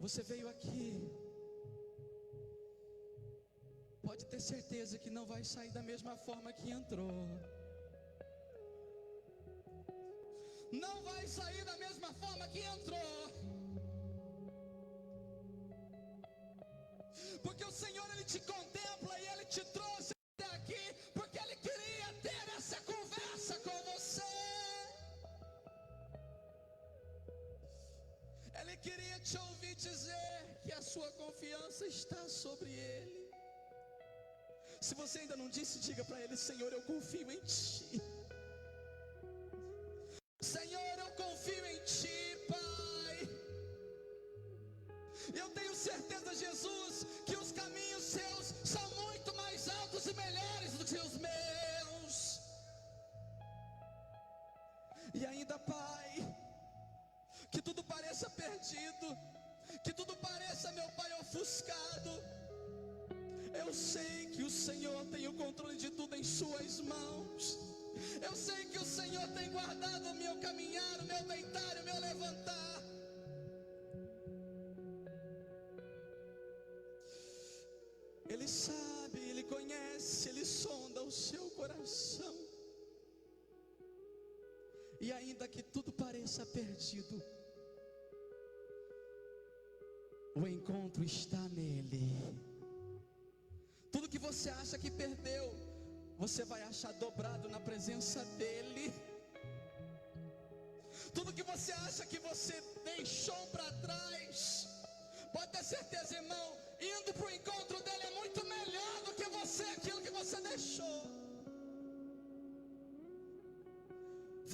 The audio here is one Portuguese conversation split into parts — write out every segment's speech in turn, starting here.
Você veio aqui, pode ter certeza que não vai sair da mesma forma que entrou. Não vai sair da mesma forma que entrou. Porque o Senhor, Ele te contempla e Ele te trouxe até aqui, porque Ele queria ter essa conversa com você. Ele queria te ouvir dizer que a sua confiança está sobre Ele. Se você ainda não disse, diga para Ele: Senhor, eu confio em Ti. Senhor, eu confio em Ti, Pai. Eu tenho certeza, Jesus, que os caminhos Seus são muito mais altos e melhores do que os meus. E ainda, Pai, que tudo pareça perdido, que tudo pareça, meu Pai, ofuscado, eu sei que o Senhor tem o controle de tudo em Suas mãos. Eu sei que o Senhor tem guardado o meu caminhar, o meu deitar e o meu levantar. Ele sabe, Ele conhece, Ele sonda o seu coração. E ainda que tudo pareça perdido, o encontro está nele. Tudo que você acha que perdeu, você vai achar dobrado na presença dele. Tudo que você acha que você deixou para trás, pode ter certeza, irmão, indo para o encontro dele é muito melhor do que você, aquilo que você deixou.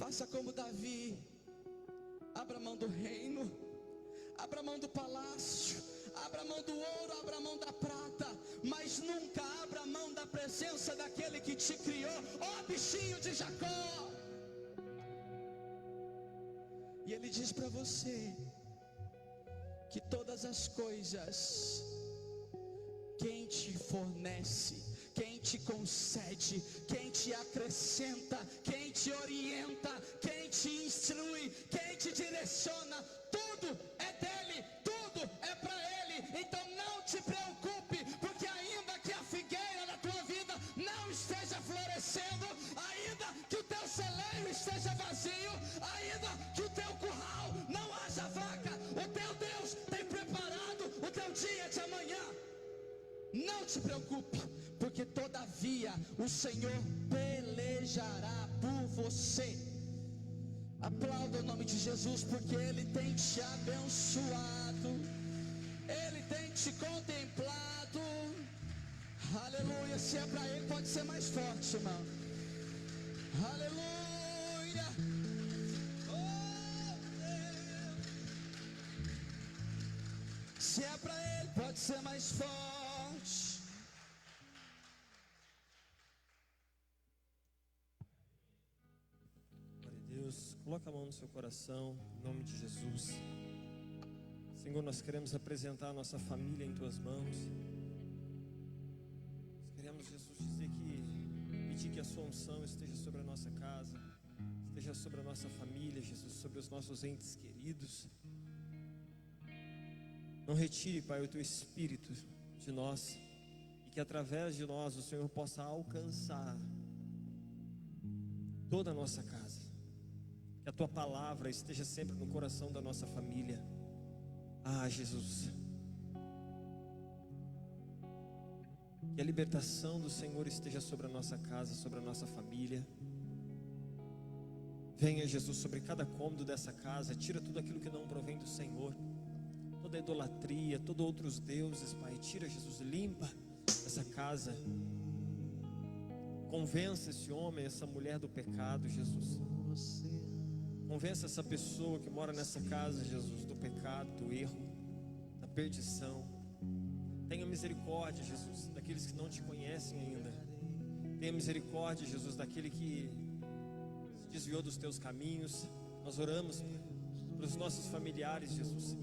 Faça como Davi, abra mão do reino, abra mão do palácio, abra mão do ouro, abra mão da prata, mas nunca abra mão da presença daquele que te criou, ó bichinho de Jacó. E ele diz para você que todas as coisas, quem te fornece, quem te concede, quem te acrescenta, quem te orienta, quem te instrui, quem te direciona, tudo é dele, tudo é para ele. Então não te preocupe, porque ainda que a figueira da tua vida não esteja florescendo, ainda que o teu celeiro esteja vazio, ainda que o teu curral não haja vaca, o teu Deus tem preparado o teu dia de amanhã. Não te preocupe, porque todavia o Senhor pelejará por você. Aplauda o nome de Jesus, porque Ele tem te abençoado, Ele tem te contemplado. Aleluia. Se é para Ele, pode ser mais forte, irmão. Aleluia. Oh, Deus. Se é para Ele, pode ser mais forte. Deus, coloca a mão no seu coração, em nome de Jesus. Senhor, nós queremos apresentar a nossa família em Tuas mãos. Nós queremos, Jesus, pedir que a Sua unção esteja sobre a nossa casa, esteja sobre a nossa família, Jesus, sobre os nossos entes queridos. Não retire, Pai, o Teu Espírito de nós, e que através de nós o Senhor possa alcançar toda a nossa casa. Que a Tua palavra esteja sempre no coração da nossa família. Ah, Jesus, que a libertação do Senhor esteja sobre a nossa casa, sobre a nossa família. Venha, Jesus, sobre cada cômodo dessa casa. Tira tudo aquilo que não provém do Senhor, toda idolatria, todos outros deuses, Pai. Tira, Jesus, limpa essa casa. Convença esse homem, essa mulher do pecado, Jesus. Convença essa pessoa que mora nessa casa, Jesus, do pecado, do erro, da perdição. Tenha misericórdia, Jesus, daqueles que não Te conhecem ainda. Tenha misericórdia, Jesus, daquele que se desviou dos Teus caminhos. Nós oramos para os nossos familiares, Jesus.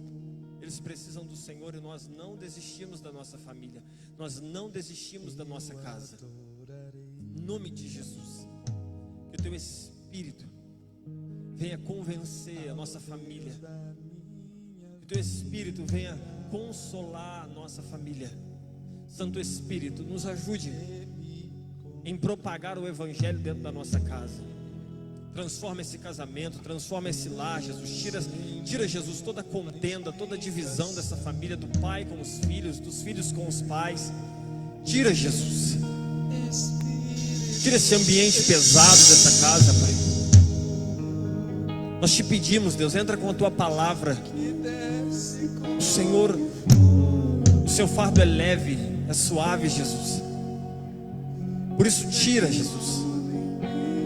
Eles precisam do Senhor e nós não desistimos da nossa família. Nós não desistimos da nossa casa. Em nome de Jesus, que o Teu Espírito venha convencer a nossa família, que o Teu Espírito venha consolar a nossa família. Santo Espírito, nos ajude em propagar o Evangelho dentro da nossa casa. Transforma esse casamento, transforma esse lar, Jesus. Tira, Jesus, toda contenda, toda divisão dessa família, do pai com os filhos, dos filhos com os pais. Tira, Jesus. Tira esse ambiente pesado dessa casa, Pai. Nós te pedimos, Deus, entra com a tua palavra. O Senhor, o seu fardo é leve, é suave, Jesus. Por isso, tira, Jesus.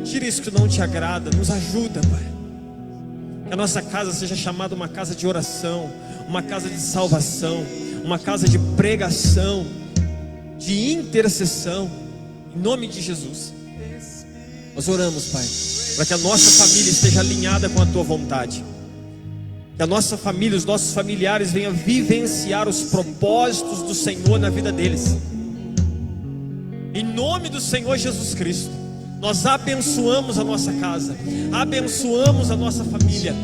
Tira isso que não te agrada, nos ajuda, Pai. Que a nossa casa seja chamada uma casa de oração, uma casa de salvação, uma casa de pregação, de intercessão, em nome de Jesus. Nós oramos, Pai, para que a nossa família esteja alinhada com a Tua vontade. Que a nossa família, os nossos familiares venham vivenciar os propósitos do Senhor na vida deles. Em nome do Senhor Jesus Cristo. Nós abençoamos a nossa casa, abençoamos a nossa família,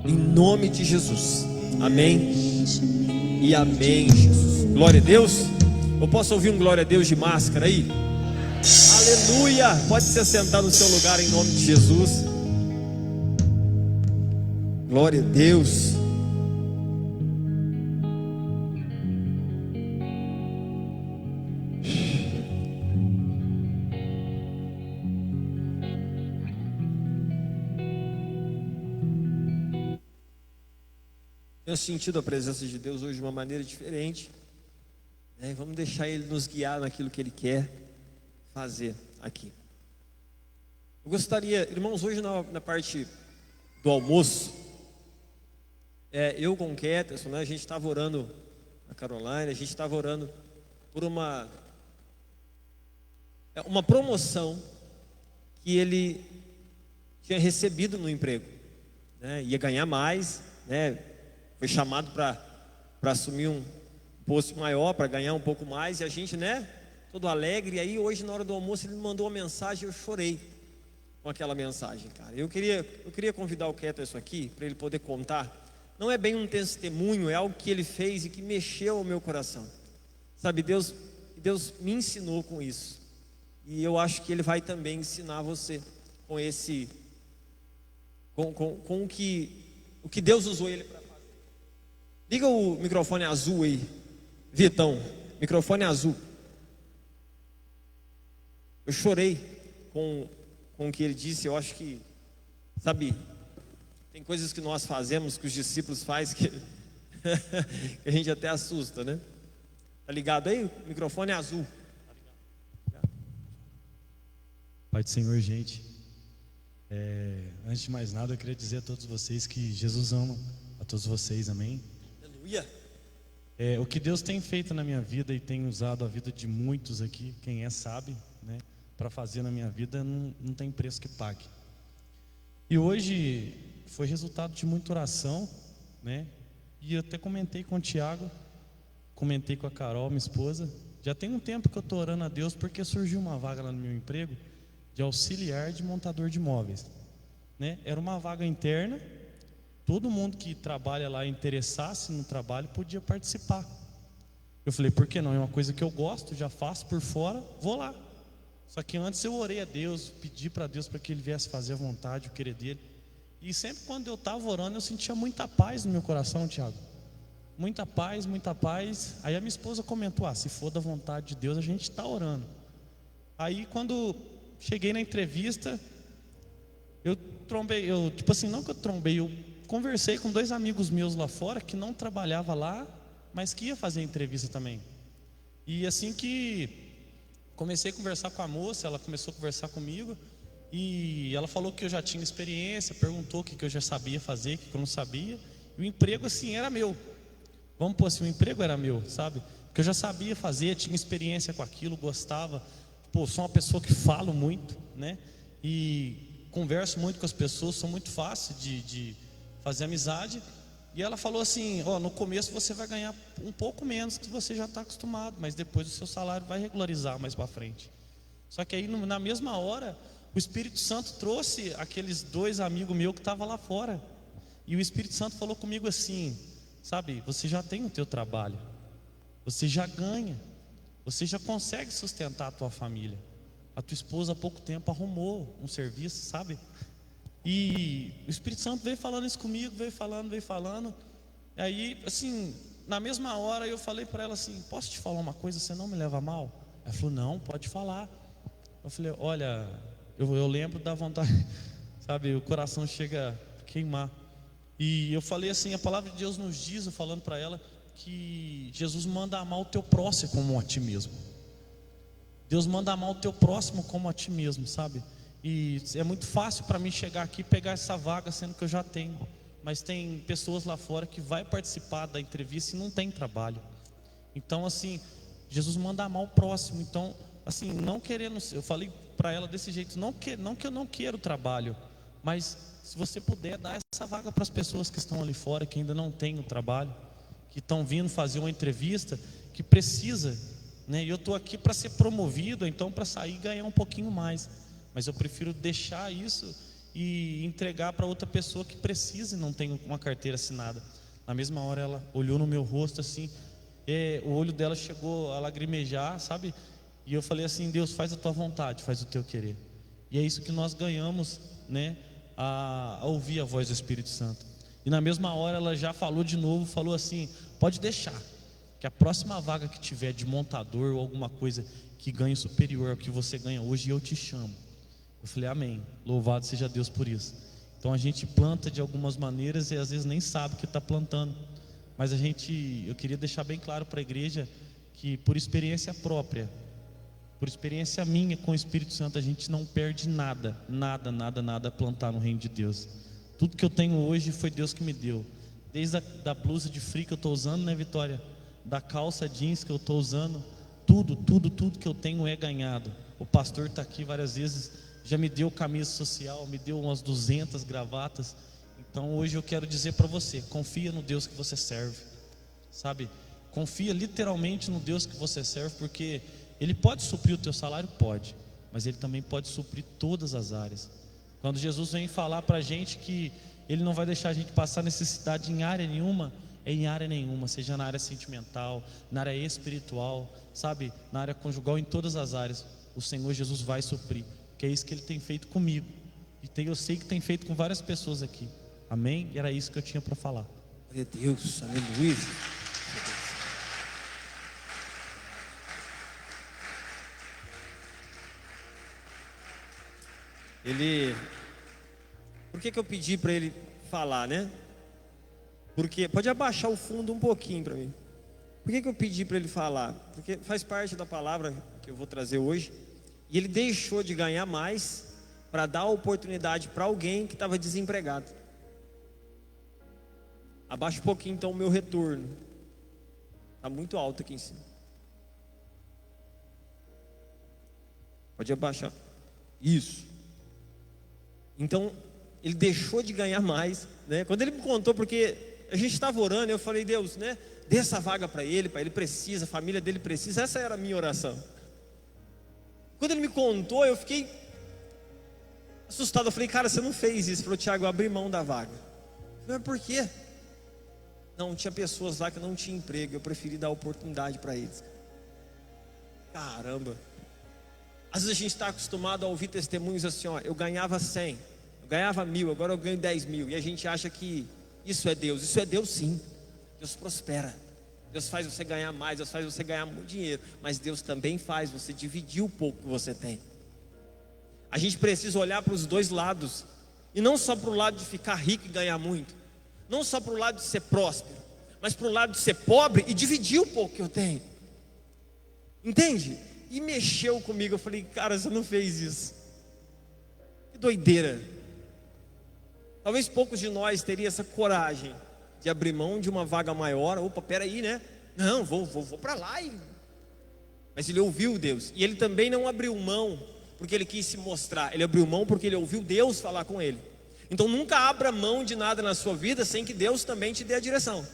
em nome de Jesus, amém e amém, Jesus. Glória a Deus. Eu posso ouvir um glória a Deus de máscara aí? Aleluia. Pode se assentar no seu lugar em nome de Jesus. Glória a Deus. Tenho sentido a presença de Deus hoje de uma maneira diferente, né? Vamos deixar Ele nos guiar naquilo que Ele quer fazer aqui. Eu gostaria, irmãos, hoje na parte do almoço, eu com o Keterson, né, a gente estava orando, a Caroline, a gente estava orando por uma promoção que ele tinha recebido no emprego, né? Ia ganhar mais, né? Foi chamado para assumir um posto maior, para ganhar um pouco mais. E a gente, né, todo alegre. E aí hoje na hora do almoço ele me mandou uma mensagem. Eu chorei com aquela mensagem, cara. Eu queria convidar o Keterson aqui, para ele poder contar. Não é bem um testemunho, é algo que ele fez e que mexeu o meu coração. Sabe, Deus me ensinou com isso. E eu acho que Ele vai também ensinar você com esse, com o que Deus usou ele para. Liga o microfone azul aí, Vitão, microfone azul. Eu chorei com o que ele disse. Eu acho que, sabe, tem coisas que nós fazemos, que os discípulos fazem, que a gente até assusta, né? Tá ligado aí? O microfone é azul. Pai do Senhor, gente, antes de mais nada eu queria dizer a todos vocês que Jesus ama a todos vocês, amém? O que Deus tem feito na minha vida e tem usado a vida de muitos aqui, quem sabe, né, para fazer na minha vida, não tem preço que pague. E hoje foi resultado de muita oração, né? E eu até comentei com o Tiago, comentei com a Carol, minha esposa. Já tem um tempo que eu estou orando a Deus, porque surgiu uma vaga lá no meu emprego de auxiliar de montador de imóveis, né? Era uma vaga interna. Todo mundo que trabalha lá, interessasse no trabalho, podia participar. Eu falei, por que não? É uma coisa que eu gosto, já faço por fora, vou lá. Só que antes eu orei a Deus, pedi para Deus para que Ele viesse fazer a vontade, o querer dEle. E sempre quando eu estava orando, eu sentia muita paz no meu coração, Tiago. Muita paz, muita paz. Aí a minha esposa comentou, se for da vontade de Deus, a gente está orando. Aí quando cheguei na entrevista, eu conversei com 2 amigos meus lá fora que não trabalhavam lá, mas que ia fazer a entrevista também. E assim que comecei a conversar com a moça, ela começou a conversar comigo e ela falou que eu já tinha experiência, perguntou o que eu já sabia fazer, o que eu não sabia. E o emprego assim era meu. Vamos pôr assim, o emprego era meu, sabe? Porque eu já sabia fazer, tinha experiência com aquilo, gostava. Sou uma pessoa que falo muito, né? E converso muito com as pessoas, sou muito fácil de fazer amizade. E ela falou assim, no começo você vai ganhar um pouco menos que você já está acostumado, mas depois o seu salário vai regularizar mais para frente. Só que aí na mesma hora o Espírito Santo trouxe aqueles 2 amigos meus que estavam lá fora. E o Espírito Santo falou comigo assim, sabe, você já tem o teu trabalho, você já ganha, você já consegue sustentar a tua família. A tua esposa há pouco tempo arrumou um serviço, sabe? E o Espírito Santo veio falando isso comigo, veio falando. E aí, assim, na mesma hora eu falei para ela assim: posso te falar uma coisa, você não me leva a mal? Ela falou: não, pode falar. Eu falei: olha, eu lembro da vontade, sabe, o coração chega a queimar. E eu falei assim: a palavra de Deus nos diz, eu falando para ela, que Jesus manda amar o teu próximo como a ti mesmo. Deus manda amar o teu próximo como a ti mesmo, sabe? E é muito fácil para mim chegar aqui e pegar essa vaga, sendo que eu já tenho. Mas tem pessoas lá fora que vai participar da entrevista e não tem trabalho. Então, assim, Jesus manda amar o próximo. Então, assim, não querendo, eu falei para ela desse jeito: não que eu não quero o trabalho, mas se você puder dar essa vaga para as pessoas que estão ali fora, que ainda não têm o trabalho, que estão vindo fazer uma entrevista, que precisa, né? E eu estou aqui para ser promovido, então para sair e ganhar um pouquinho mais. Mas eu prefiro deixar isso e entregar para outra pessoa que precisa e não tem uma carteira assinada. Na mesma hora ela olhou no meu rosto assim, o olho dela chegou a lagrimejar, sabe? E eu falei assim: Deus, faz a tua vontade, faz o teu querer. E é isso que nós ganhamos, né? A ouvir a voz do Espírito Santo. E na mesma hora ela já falou de novo, falou assim: pode deixar, que a próxima vaga que tiver de montador ou alguma coisa que ganhe superior ao que você ganha hoje, eu te chamo. Eu falei: amém, louvado seja Deus por isso. Então a gente planta de algumas maneiras e às vezes nem sabe que está plantando. Mas eu queria deixar bem claro para a igreja que, por experiência própria, por experiência minha com o Espírito Santo, a gente não perde nada a plantar no reino de Deus. Tudo que eu tenho hoje foi Deus que me deu. Desde da blusa de frio que eu estou usando, né, Vitória? Da calça jeans que eu estou usando, tudo que eu tenho é ganhado. O pastor está aqui várias vezes, já me deu camisa social, me deu umas 200 gravatas. Então hoje eu quero dizer para você: confia no Deus que você serve, sabe? Confia literalmente no Deus que você serve, porque Ele pode suprir o teu salário? Pode, mas Ele também pode suprir todas as áreas. Quando Jesus vem falar para a gente que Ele não vai deixar a gente passar necessidade em área nenhuma, é em área nenhuma, seja na área sentimental, na área espiritual, sabe, na área conjugal, em todas as áreas, o Senhor Jesus vai suprir, que é isso que Ele tem feito comigo, e eu sei que tem feito com várias pessoas aqui, amém? E era isso que eu tinha para falar. Glória a Deus, aleluia. Por que eu pedi para ele falar, né? Porque, pode abaixar o fundo um pouquinho para mim. Por que eu pedi para ele falar? Porque faz parte da palavra que eu vou trazer hoje. E ele deixou de ganhar mais para dar oportunidade para alguém que estava desempregado. Abaixa um pouquinho então o meu retorno. Está muito alto aqui em cima. Pode abaixar. Isso. Então, ele deixou de ganhar mais, né? Quando ele me contou, porque a gente estava orando, eu falei: Deus, né? Dê essa vaga para ele precisa, a família dele precisa. Essa era a minha oração. Quando ele me contou, eu fiquei assustado. Eu falei: cara, você não fez isso. Ele falou: Tiago, eu abri mão da vaga. Eu falei: mas por quê? Não, tinha pessoas lá que não tinham emprego, eu preferi dar oportunidade para eles. Caramba. Às vezes a gente está acostumado a ouvir testemunhos assim: ó, eu ganhava 100, eu ganhava 1000, agora eu ganho 10.000. E a gente acha que isso é Deus. Isso é Deus, sim. Deus prospera, Deus faz você ganhar mais, Deus faz você ganhar muito dinheiro. Mas Deus também faz você dividir o pouco que você tem. A gente precisa olhar para os dois lados, e não só para o lado de ficar rico e ganhar muito, não só para o lado de ser próspero, mas para o lado de ser pobre e dividir o pouco que eu tenho. Entende? E mexeu comigo. Eu falei: cara, você não fez isso. Que doideira. Talvez poucos de nós teriam essa coragem de abrir mão de uma vaga maior. Opa, peraí, né? Não, vou para lá. Mas ele ouviu Deus. E ele também não abriu mão porque ele quis se mostrar. Ele abriu mão porque ele ouviu Deus falar com ele. Então nunca abra mão de nada na sua vida sem que Deus também te dê a direção.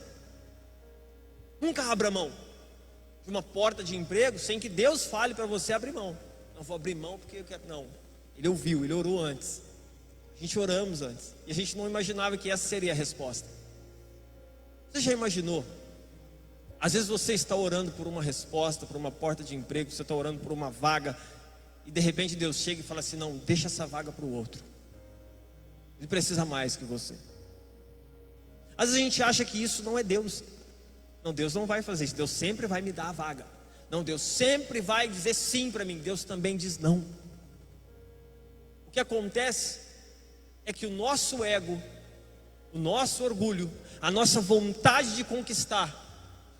Nunca abra mão de uma porta de emprego sem que Deus fale para você abrir mão. Não vou abrir mão porque eu quero. Não, ele ouviu, ele orou antes. A gente oramos antes e a gente não imaginava que essa seria a resposta. Você já imaginou? Às vezes você está orando por uma resposta, por uma porta de emprego, você está orando por uma vaga, e de repente Deus chega e fala assim: não, deixa essa vaga para o outro, ele precisa mais que você. Às vezes a gente acha que isso não é Deus. Não, Deus não vai fazer isso, Deus sempre vai me dar a vaga. Não, Deus sempre vai dizer sim para mim. Deus também diz não. O que acontece é que o nosso ego, o nosso orgulho, a nossa vontade de conquistar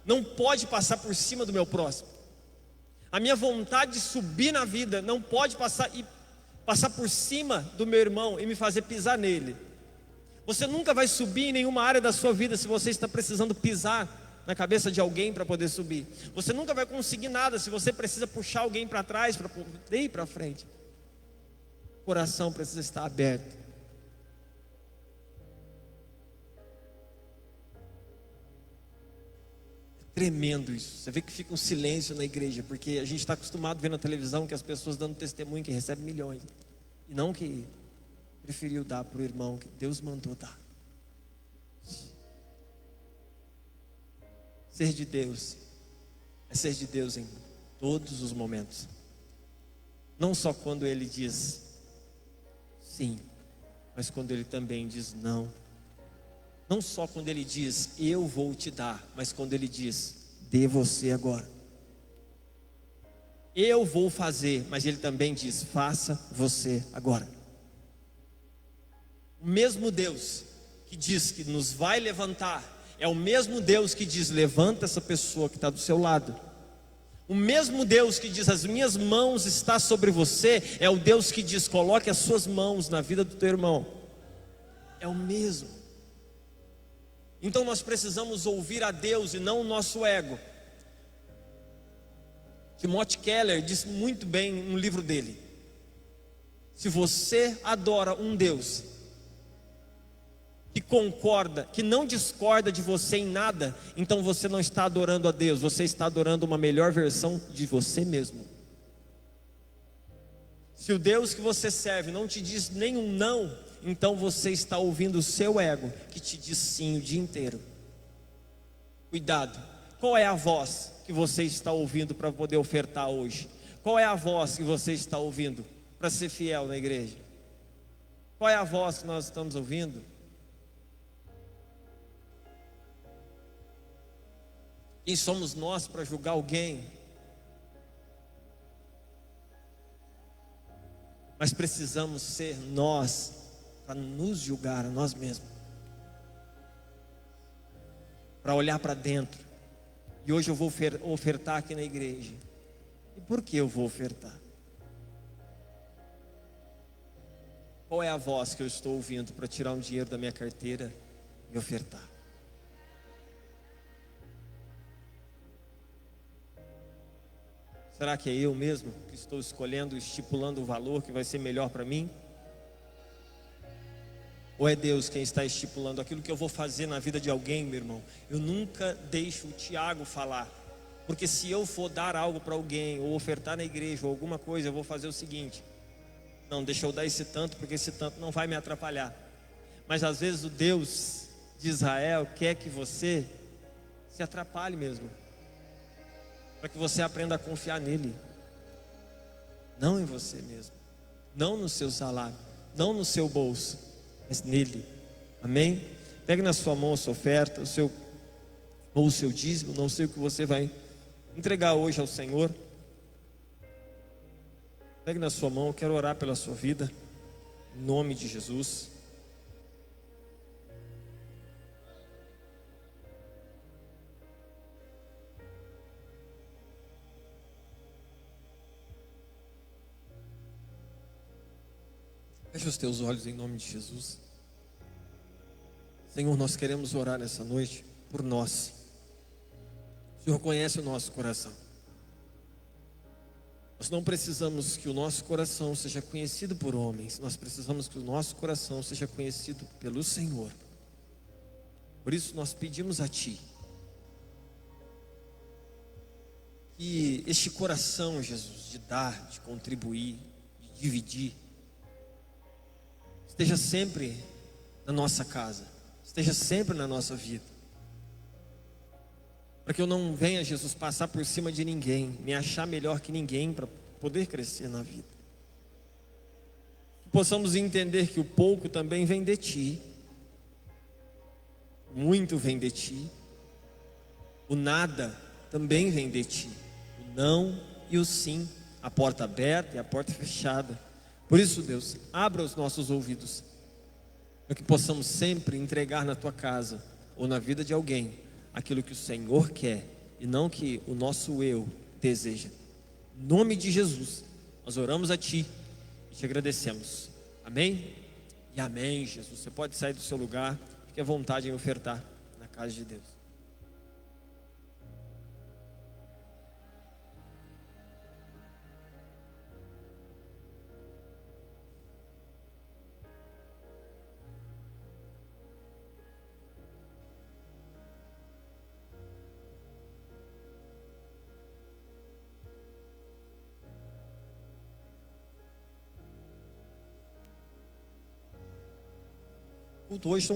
não pode passar por cima do meu próximo. A minha vontade de subir na vida não pode passar por cima do meu irmão e me fazer pisar nele. Você nunca vai subir em nenhuma área da sua vida se você está precisando pisar na cabeça de alguém para poder subir. Você nunca vai conseguir nada se você precisa puxar alguém para trás para poder ir para frente. O coração precisa estar aberto. Tremendo isso. Você vê que fica um silêncio na igreja, porque a gente está acostumado a ver na televisão que as pessoas dando testemunho que recebem milhões, e não que preferiu dar para o irmão que Deus mandou dar. Ser de Deus é ser de Deus em todos os momentos, não só quando Ele diz sim, mas quando Ele também diz não. Não só quando Ele diz eu vou te dar, mas quando Ele diz dê você agora. Eu vou fazer, mas Ele também diz faça você agora. O mesmo Deus que diz que nos vai levantar é o mesmo Deus que diz levanta essa pessoa que está do seu lado. O mesmo Deus que diz as minhas mãos estão sobre você é o Deus que diz coloque as suas mãos na vida do teu irmão. É o mesmo. Então nós precisamos ouvir a Deus e não o nosso ego. Timothy Keller disse muito bem no livro dele: se você adora um Deus que concorda, que não discorda de você em nada, então você não está adorando a Deus, você está adorando uma melhor versão de você mesmo. Se o Deus que você serve não te diz nenhum não, então você está ouvindo o seu ego, que te diz sim o dia inteiro. Cuidado, qual é a voz que você está ouvindo para poder ofertar hoje? Qual é a voz que você está ouvindo para ser fiel na igreja? Qual é a voz que nós estamos ouvindo? Quem somos nós para julgar alguém? Mas precisamos ser nós para nos julgar a nós mesmos, para olhar para dentro. E hoje eu vou ofertar aqui na igreja. E por que eu vou ofertar? Qual é a voz que eu estou ouvindo para tirar um dinheiro da minha carteira e ofertar? Será que é eu mesmo que estou escolhendo, estipulando o valor que vai ser melhor para mim? Ou é Deus quem está estipulando aquilo que eu vou fazer na vida de alguém, meu irmão? Eu nunca deixo o Tiago falar, porque se eu for dar algo para alguém, ou ofertar na igreja, ou alguma coisa, eu vou fazer o seguinte: não, deixa eu dar esse tanto, porque esse tanto não vai me atrapalhar. Mas às vezes o Deus de Israel quer que você se atrapalhe mesmo, para que você aprenda a confiar nele, não em você mesmo, não no seu salário, não no seu bolso, mas nele. Amém? Pegue na sua mão a sua oferta, ou o seu dízimo, não sei o que você vai entregar hoje ao Senhor. Pegue na sua mão, eu quero orar pela sua vida, em nome de Jesus. Feche os teus olhos em nome de Jesus. Senhor, nós queremos orar nessa noite por nós. O Senhor conhece o nosso coração. Nós não precisamos que o nosso coração seja conhecido por homens. Nós precisamos que o nosso coração seja conhecido pelo Senhor. Por isso nós pedimos a Ti que este coração, Jesus, de dar, de contribuir, de dividir, esteja sempre na nossa casa, esteja sempre na nossa vida. Para que eu não venha, Jesus, passar por cima de ninguém, me achar melhor que ninguém para poder crescer na vida. Que possamos entender que o pouco também vem de Ti, muito vem de Ti, o nada também vem de Ti, o não e o sim, a porta aberta e a porta fechada. Por isso, Deus, abra os nossos ouvidos, para que possamos sempre entregar na Tua casa ou na vida de alguém aquilo que o Senhor quer e não que o nosso eu deseja. Em nome de Jesus, nós oramos a Ti e Te agradecemos. Amém? E amém, Jesus. Você pode sair do seu lugar, fique à vontade em ofertar na casa de Deus. Hoje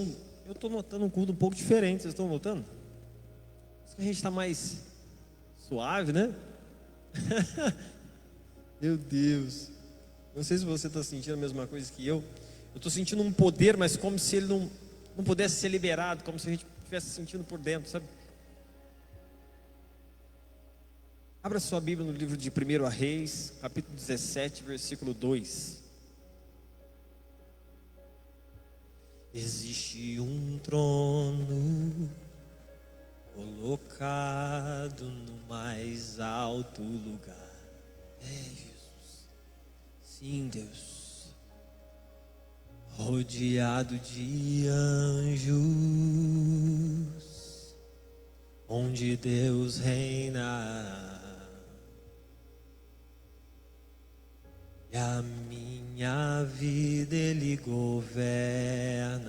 eu estou notando um culto um pouco diferente. Vocês estão notando? Acho que a gente está mais suave, né? Meu Deus, não sei se você está sentindo a mesma coisa que eu. Eu estou sentindo um poder, mas como se ele não pudesse ser liberado, como se a gente estivesse sentindo por dentro, sabe? Abra sua Bíblia no livro de 1 Reis, capítulo 17, versículo 2. Existe um trono colocado no mais alto lugar. Jesus. Sim, Deus. Rodeado de anjos, onde Deus reina. E a minha vida Ele governa.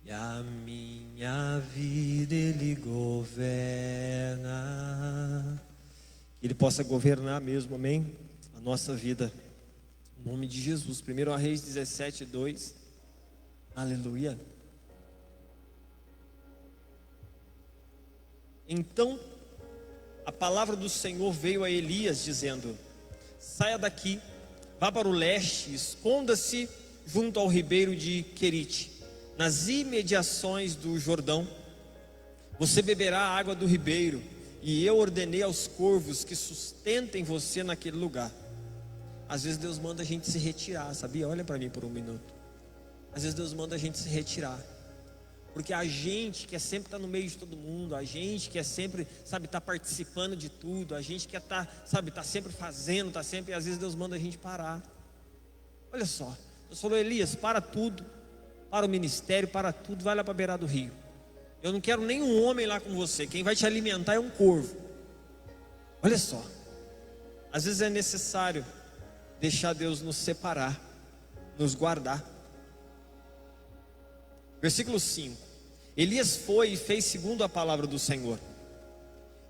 E a minha vida Ele governa. Que Ele possa governar mesmo, amém? A nossa vida. Em nome de Jesus. 1 Reis 17, 2. Aleluia. Então a palavra do Senhor veio a Elias dizendo: saia daqui, vá para o leste, esconda-se junto ao ribeiro de Querite, nas imediações do Jordão. Você beberá a água do ribeiro, e eu ordenei aos corvos que sustentem você naquele lugar. Às vezes Deus manda a gente se retirar, sabia? Olha para mim por um minuto. Às vezes Deus manda a gente se retirar, porque a gente quer sempre estar no meio de todo mundo, a gente quer sempre, sabe, estar participando de tudo, a gente quer estar, sabe, estar sempre fazendo, estar sempre, e às vezes Deus manda a gente parar. Olha só, Deus falou: Elias, para tudo, para o ministério, para tudo, vai lá para a beira do rio. Eu não quero nenhum homem lá com você, quem vai te alimentar é um corvo. Olha só, às vezes é necessário deixar Deus nos separar, nos guardar. Versículo 5. Elias foi e fez segundo a palavra do Senhor.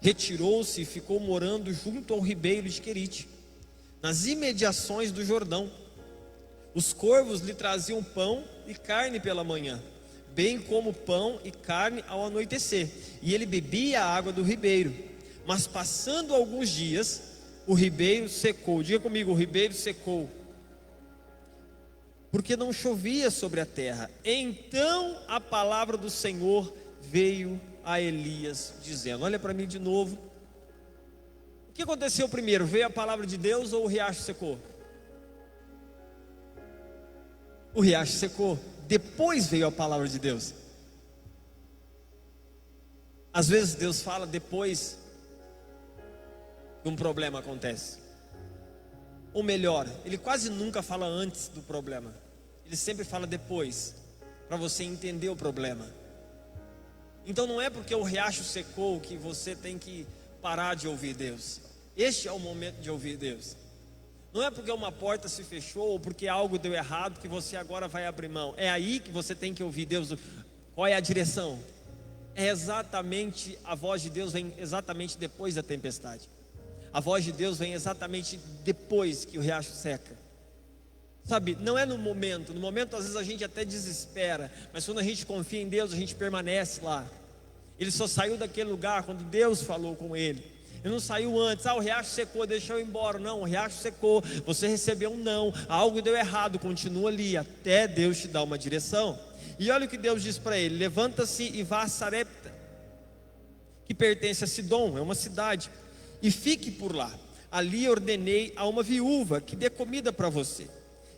Retirou-se e ficou morando junto ao ribeiro de Querite, nas imediações do Jordão. Os corvos lhe traziam pão e carne pela manhã, bem como pão e carne ao anoitecer, e ele bebia a água do ribeiro. Mas passando alguns dias, o ribeiro secou. Diga comigo: o ribeiro secou, porque não chovia sobre a terra. Então a palavra do Senhor veio a Elias dizendo: olha para mim de novo. O que aconteceu primeiro? Veio a palavra de Deus ou o riacho secou? O riacho secou, depois veio a palavra de Deus. Às vezes Deus fala depois que um problema acontece. Ou melhor, Ele quase nunca fala antes do problema. Ele sempre fala depois, para você entender o problema. Então não é porque o riacho secou que você tem que parar de ouvir Deus. Este é o momento de ouvir Deus. Não é porque uma porta se fechou ou porque algo deu errado que você agora vai abrir mão. É aí que você tem que ouvir Deus. Qual é a direção? É exatamente, a voz de Deus vem exatamente depois da tempestade. A voz de Deus vem exatamente depois que o riacho seca. Sabe, não é no momento às vezes a gente até desespera, mas quando a gente confia em Deus, a gente permanece lá. Ele só saiu daquele lugar quando Deus falou com ele. Ele não saiu antes, o riacho secou, deixa eu ir embora. Não, o riacho secou, você recebeu um não, algo deu errado, continua ali, até Deus te dar uma direção. E olha o que Deus diz para ele: levanta-se e vá a Sarepta, que pertence a Sidom, é uma cidade, e fique por lá. Ali ordenei a uma viúva que dê comida para você.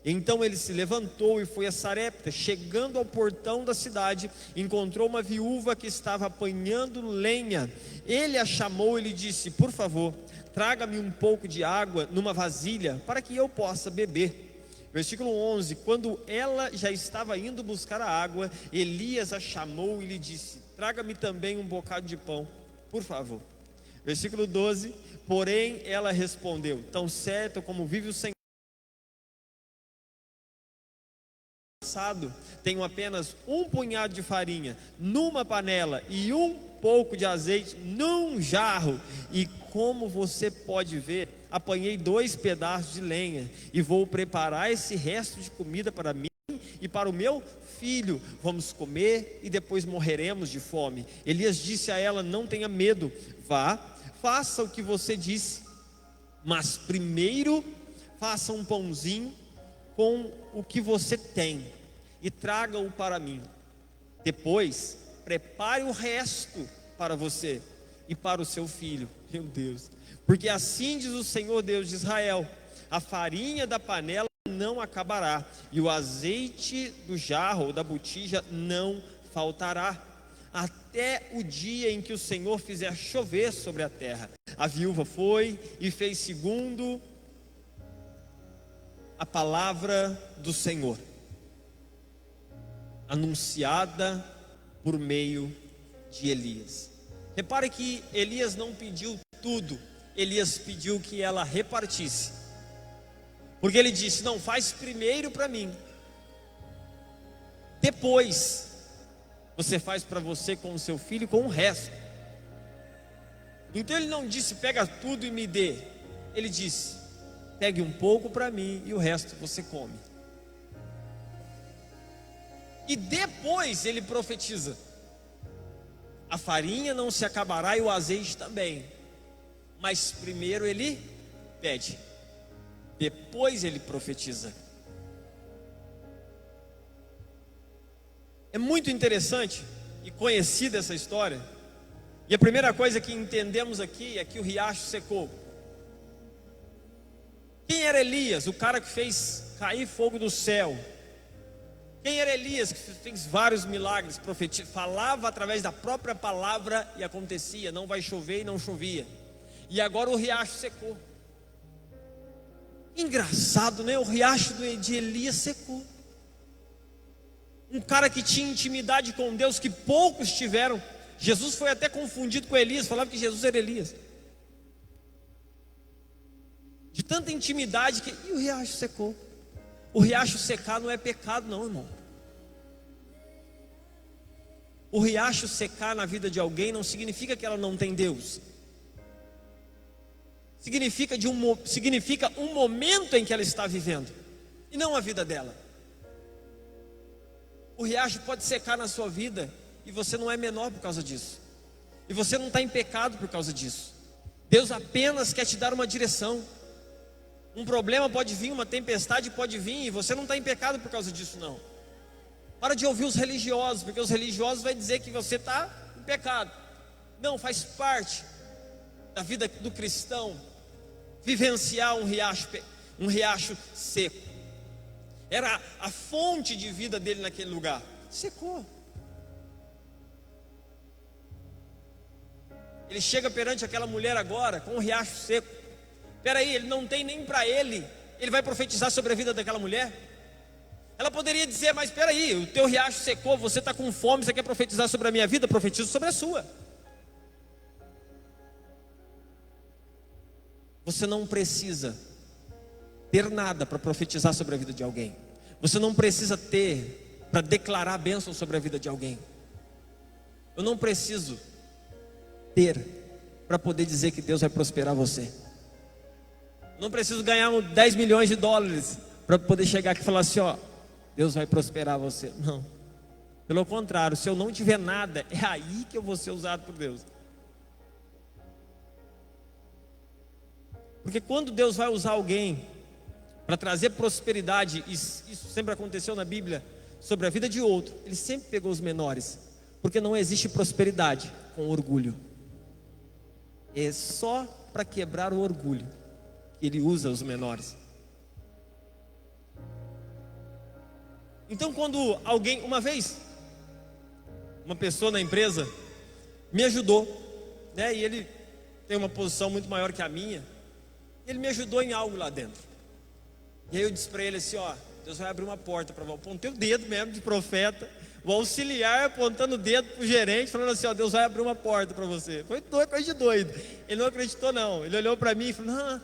Então ele se levantou e foi a Sarepta. Chegando ao portão da cidade, encontrou uma viúva que estava apanhando lenha. Ele a chamou e lhe disse: por favor, traga-me um pouco de água numa vasilha, para que eu possa beber. Versículo 11: quando ela já estava indo buscar a água, Elias a chamou e lhe disse: traga-me também um bocado de pão, por favor. Versículo 12: porém ela respondeu: tão certo como vive o Senhor, tenho apenas um punhado de farinha numa panela e um pouco de azeite num jarro, e como você pode ver, apanhei 2 pedaços de lenha e vou preparar esse resto de comida para mim e para o meu filho. Vamos comer e depois morreremos de fome. Elias disse a ela: não tenha medo, vá, faça o que você disse, mas primeiro faça um pãozinho com o que você tem e traga-o para mim. Depois prepare o resto para você e para o seu filho. Meu Deus, porque assim diz o Senhor Deus de Israel: a farinha da panela não acabará e o azeite do jarro ou da botija não faltará, até o dia em que o Senhor fizer chover sobre a terra. A viúva foi e fez segundo a palavra do Senhor, anunciada por meio de Elias. Repare que Elias não pediu tudo, Elias pediu que ela repartisse, porque ele disse: não, faz primeiro para mim, depois você faz para você com o seu filho, com o resto. Então ele não disse: pega tudo e me dê, ele disse: pegue um pouco para mim e o resto você come. E depois ele profetiza: a farinha não se acabará e o azeite também. Mas primeiro ele pede, depois ele profetiza. É muito interessante e conhecida essa história. E a primeira coisa que entendemos aqui é que o riacho secou. Quem era Elias? O cara que fez cair fogo do céu. Quem era Elias? Que fez vários milagres, falava através da própria palavra e acontecia. Não vai chover e não chovia. E agora o riacho secou. Engraçado, né? O riacho de Elias secou. Um cara que tinha intimidade com Deus, que poucos tiveram. Jesus foi até confundido com Elias, falava que Jesus era Elias. De tanta intimidade que... E o riacho secou. O riacho secar não é pecado não, irmão. O riacho secar na vida de alguém não significa que ela não tem Deus. Significa um momento em que ela está vivendo, e não a vida dela. O riacho pode secar na sua vida e você não é menor por causa disso. E você não está em pecado por causa disso. Deus apenas quer te dar uma direção. Um problema pode vir, uma tempestade pode vir, e você não está em pecado por causa disso não. Para de ouvir os religiosos, porque os religiosos vão dizer que você está em pecado. Não, faz parte da vida do cristão vivenciar um riacho seco. Era a fonte de vida dele naquele lugar. Secou. Ele chega perante aquela mulher agora com um riacho seco. Espera aí, ele não tem nem para ele. Ele vai profetizar sobre a vida daquela mulher? Ela poderia dizer: mas espera aí, o teu riacho secou, você está com fome, você quer profetizar sobre a minha vida? Profetizo sobre a sua. Você não precisa ter nada para profetizar sobre a vida de alguém. Você não precisa ter para declarar bênção sobre a vida de alguém. Eu não preciso ter para poder dizer que Deus vai prosperar você. Eu não preciso ganhar 10 milhões de dólares para poder chegar aqui e falar assim, ó, Deus vai prosperar você. Não. Pelo contrário, se eu não tiver nada, é aí que eu vou ser usado por Deus. Porque quando Deus vai usar alguém para trazer prosperidade, isso sempre aconteceu na Bíblia, sobre a vida de outro, Ele sempre pegou os menores, porque não existe prosperidade com orgulho. É só para quebrar o orgulho que Ele usa os menores. Então, quando alguém, uma vez, uma pessoa na empresa me ajudou, né? E ele tem uma posição muito maior que a minha. Ele me ajudou em algo lá dentro. E aí eu disse para ele assim, ó, Deus vai abrir uma porta para você. Apontei o dedo mesmo de profeta, o auxiliar apontando o dedo para o gerente, falando assim, ó, Deus vai abrir uma porta para você. Foi coisa de doido. Ele não acreditou não. Ele olhou para mim e falou, não,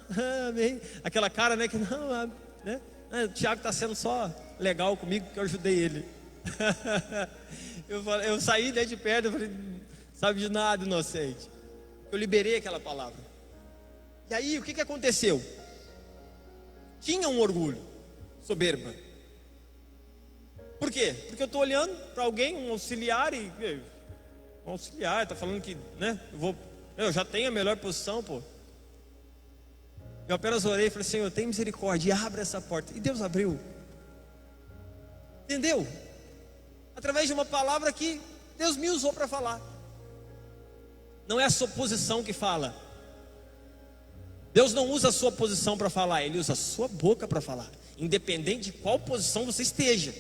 amém. Aquela cara, né, que não, né? O Tiago está sendo só legal comigo porque eu ajudei ele. Eu saí daí de perto, eu falei, sabe de nada, inocente. Eu liberei aquela palavra. E aí, o que aconteceu? Tinha um orgulho, soberba. Por quê? Porque eu estou olhando para alguém, um auxiliar, está falando que, né, eu já tenho a melhor posição, pô. Eu apenas orei e falei, Senhor, tem misericórdia e abre essa porta. E Deus abriu. Entendeu? Através de uma palavra que Deus me usou para falar. Não é a sua posição que fala. Deus não usa a sua posição para falar, Ele usa a sua boca para falar. Independente de qual posição você esteja.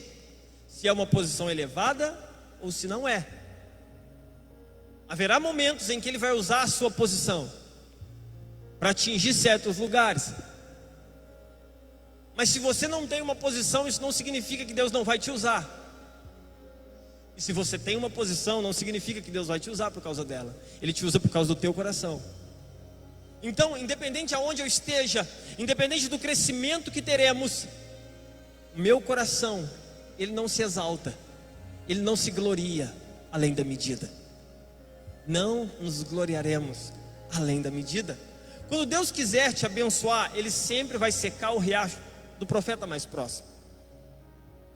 Se é uma posição elevada ou se não é. Haverá momentos em que Ele vai usar a sua posição para atingir certos lugares. Mas se você não tem uma posição, isso não significa que Deus não vai te usar. E se você tem uma posição, não significa que Deus vai te usar por causa dela. Ele te usa por causa do teu coração. Então, independente aonde eu esteja, independente do crescimento que teremos, meu coração, ele não se exalta, ele não se gloria além da medida. Não nos gloriaremos além da medida. Quando Deus quiser te abençoar, Ele sempre vai secar o riacho do profeta mais próximo.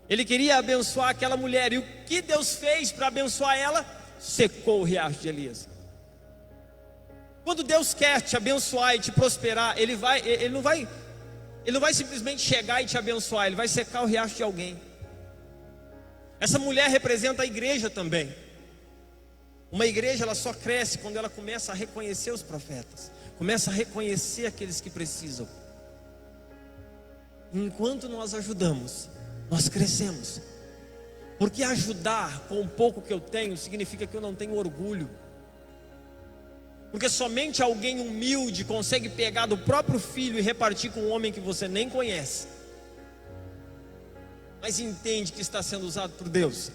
Ele queria abençoar aquela mulher, e o que Deus fez para abençoar ela? Secou o riacho de Elias. Quando Deus quer te abençoar e te prosperar, Ele não vai simplesmente chegar e te abençoar, Ele vai secar o riacho de alguém. Essa mulher representa a igreja também. Uma igreja, ela só cresce quando ela começa a reconhecer os profetas, começa a reconhecer aqueles que precisam. Enquanto nós ajudamos, nós crescemos. Porque ajudar com o pouco que eu tenho significa que eu não tenho orgulho. Porque somente alguém humilde consegue pegar do próprio filho e repartir com um homem que você nem conhece, mas entende que está sendo usado por Deus.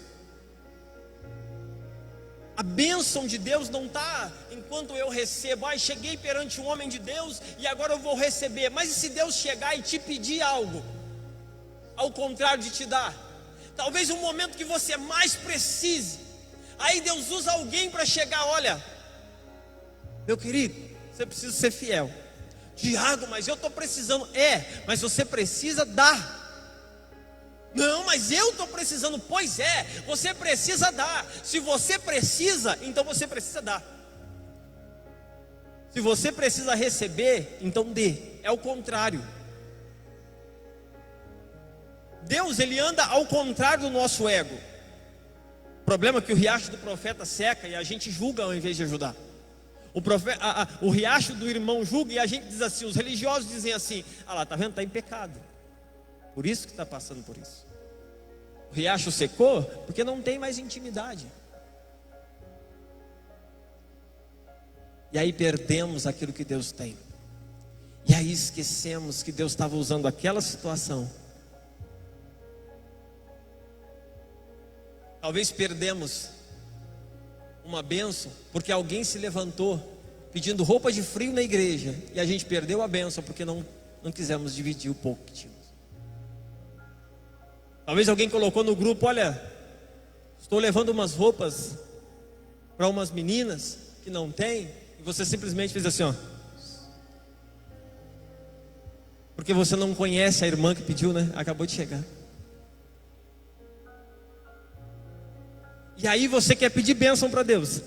A bênção de Deus não está enquanto eu recebo. Cheguei perante um homem de Deus e agora eu vou receber. Mas e se Deus chegar e te pedir algo, ao contrário de te dar? Talvez um momento que você mais precise, aí Deus usa alguém para chegar. Olha, meu querido, você precisa ser fiel. Tiago, mas eu estou precisando. Mas você precisa dar. Não, mas eu estou precisando. Pois é, você precisa dar. Se você precisa, então você precisa dar. Se você precisa receber, então dê. É o contrário. Deus, Ele anda ao contrário do nosso ego. O problema é que o riacho do profeta seca e a gente julga ao invés de ajudar. O riacho do irmão julga e a gente diz assim, os religiosos dizem assim, lá, tá vendo, está em pecado. Por isso que está passando por isso. O riacho secou porque não tem mais intimidade. E aí perdemos aquilo que Deus tem. E aí esquecemos que Deus estava usando aquela situação. Talvez perdemos uma bênção porque alguém se levantou pedindo roupa de frio na igreja, e a gente perdeu a bênção porque não quisemos dividir o pouco que tínhamos. Talvez alguém colocou no grupo, olha, estou levando umas roupas para umas meninas que não tem, e você simplesmente fez assim, ó. Porque você não conhece a irmã que pediu, né? Acabou de chegar. E aí você quer pedir bênção para Deus. Se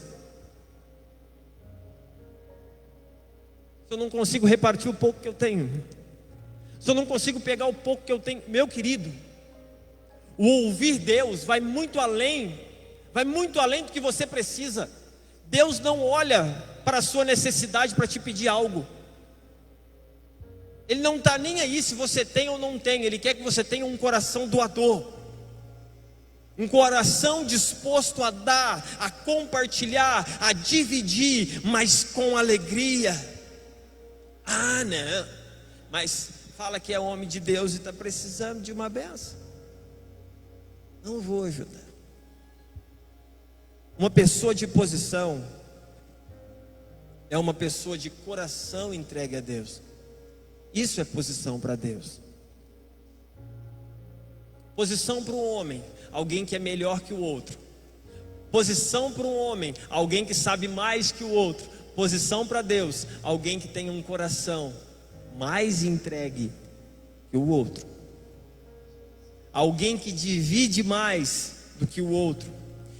eu não consigo repartir o pouco que eu tenho, se eu não consigo pegar o pouco que eu tenho, meu querido, o ouvir Deus vai muito além do que você precisa. Deus não olha para a sua necessidade para te pedir algo. Ele não está nem aí se você tem ou não tem. Ele quer que você tenha um coração doador, um coração disposto a dar, a compartilhar, a dividir, mas com alegria. Ah, não, mas fala que é homem de Deus e está precisando de uma benção. Não vou ajudar. Uma pessoa de posição é uma pessoa de coração entregue a Deus. Isso é posição para Deus. Posição para um homem, alguém que é melhor que o outro. Posição para um homem, alguém que sabe mais que o outro. Posição para Deus, alguém que tem um coração mais entregue que o outro. Alguém que divide mais do que o outro.